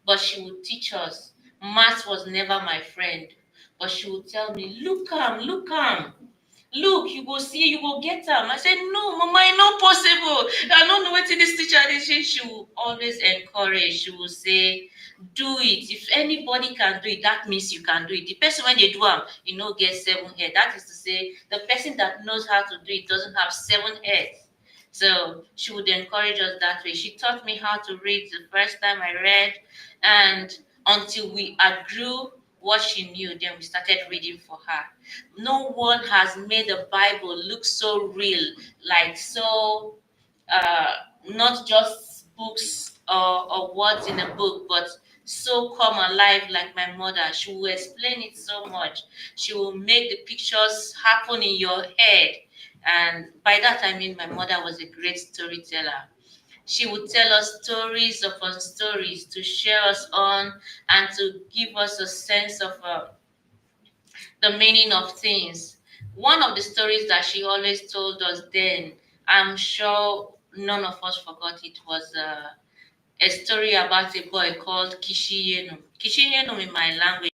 G: But she would teach us. Math was never my friend. But she would tell me, look, look, look, you go see, you go get them. I said, no, Mama, it's not possible. I don't know what this teacher is. She will always encourage. She will say, do it. If anybody can do it, that means you can do it. The person when they do them, get 7 heads. That is to say, the person that knows how to do it doesn't have 7 heads. So she would encourage us that way. She taught me how to read the first time I read, and until we outgrew what she knew, then we started reading for her. No one has made the Bible look so real, like so, not just books or words in a book, but so come alive like my mother. She will explain it so much. She will make the pictures happen in your head. And by that, I mean my mother was a great storyteller. She would tell us stories upon stories to share us on and to give us a sense of the meaning of things. One of the stories that she always told us then, I'm sure none of us forgot it, was a story about a boy called Kishiyenu. Kishiyenu in my language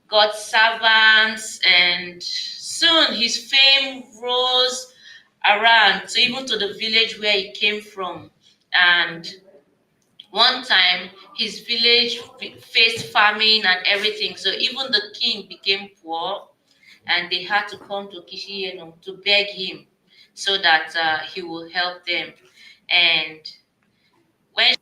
G: got servants, and soon his fame rose around, so even to the village where he came from. And one time, his village faced famine and everything, so even the king became poor, and they had to come to Kishienu to beg him so that he will help them. And when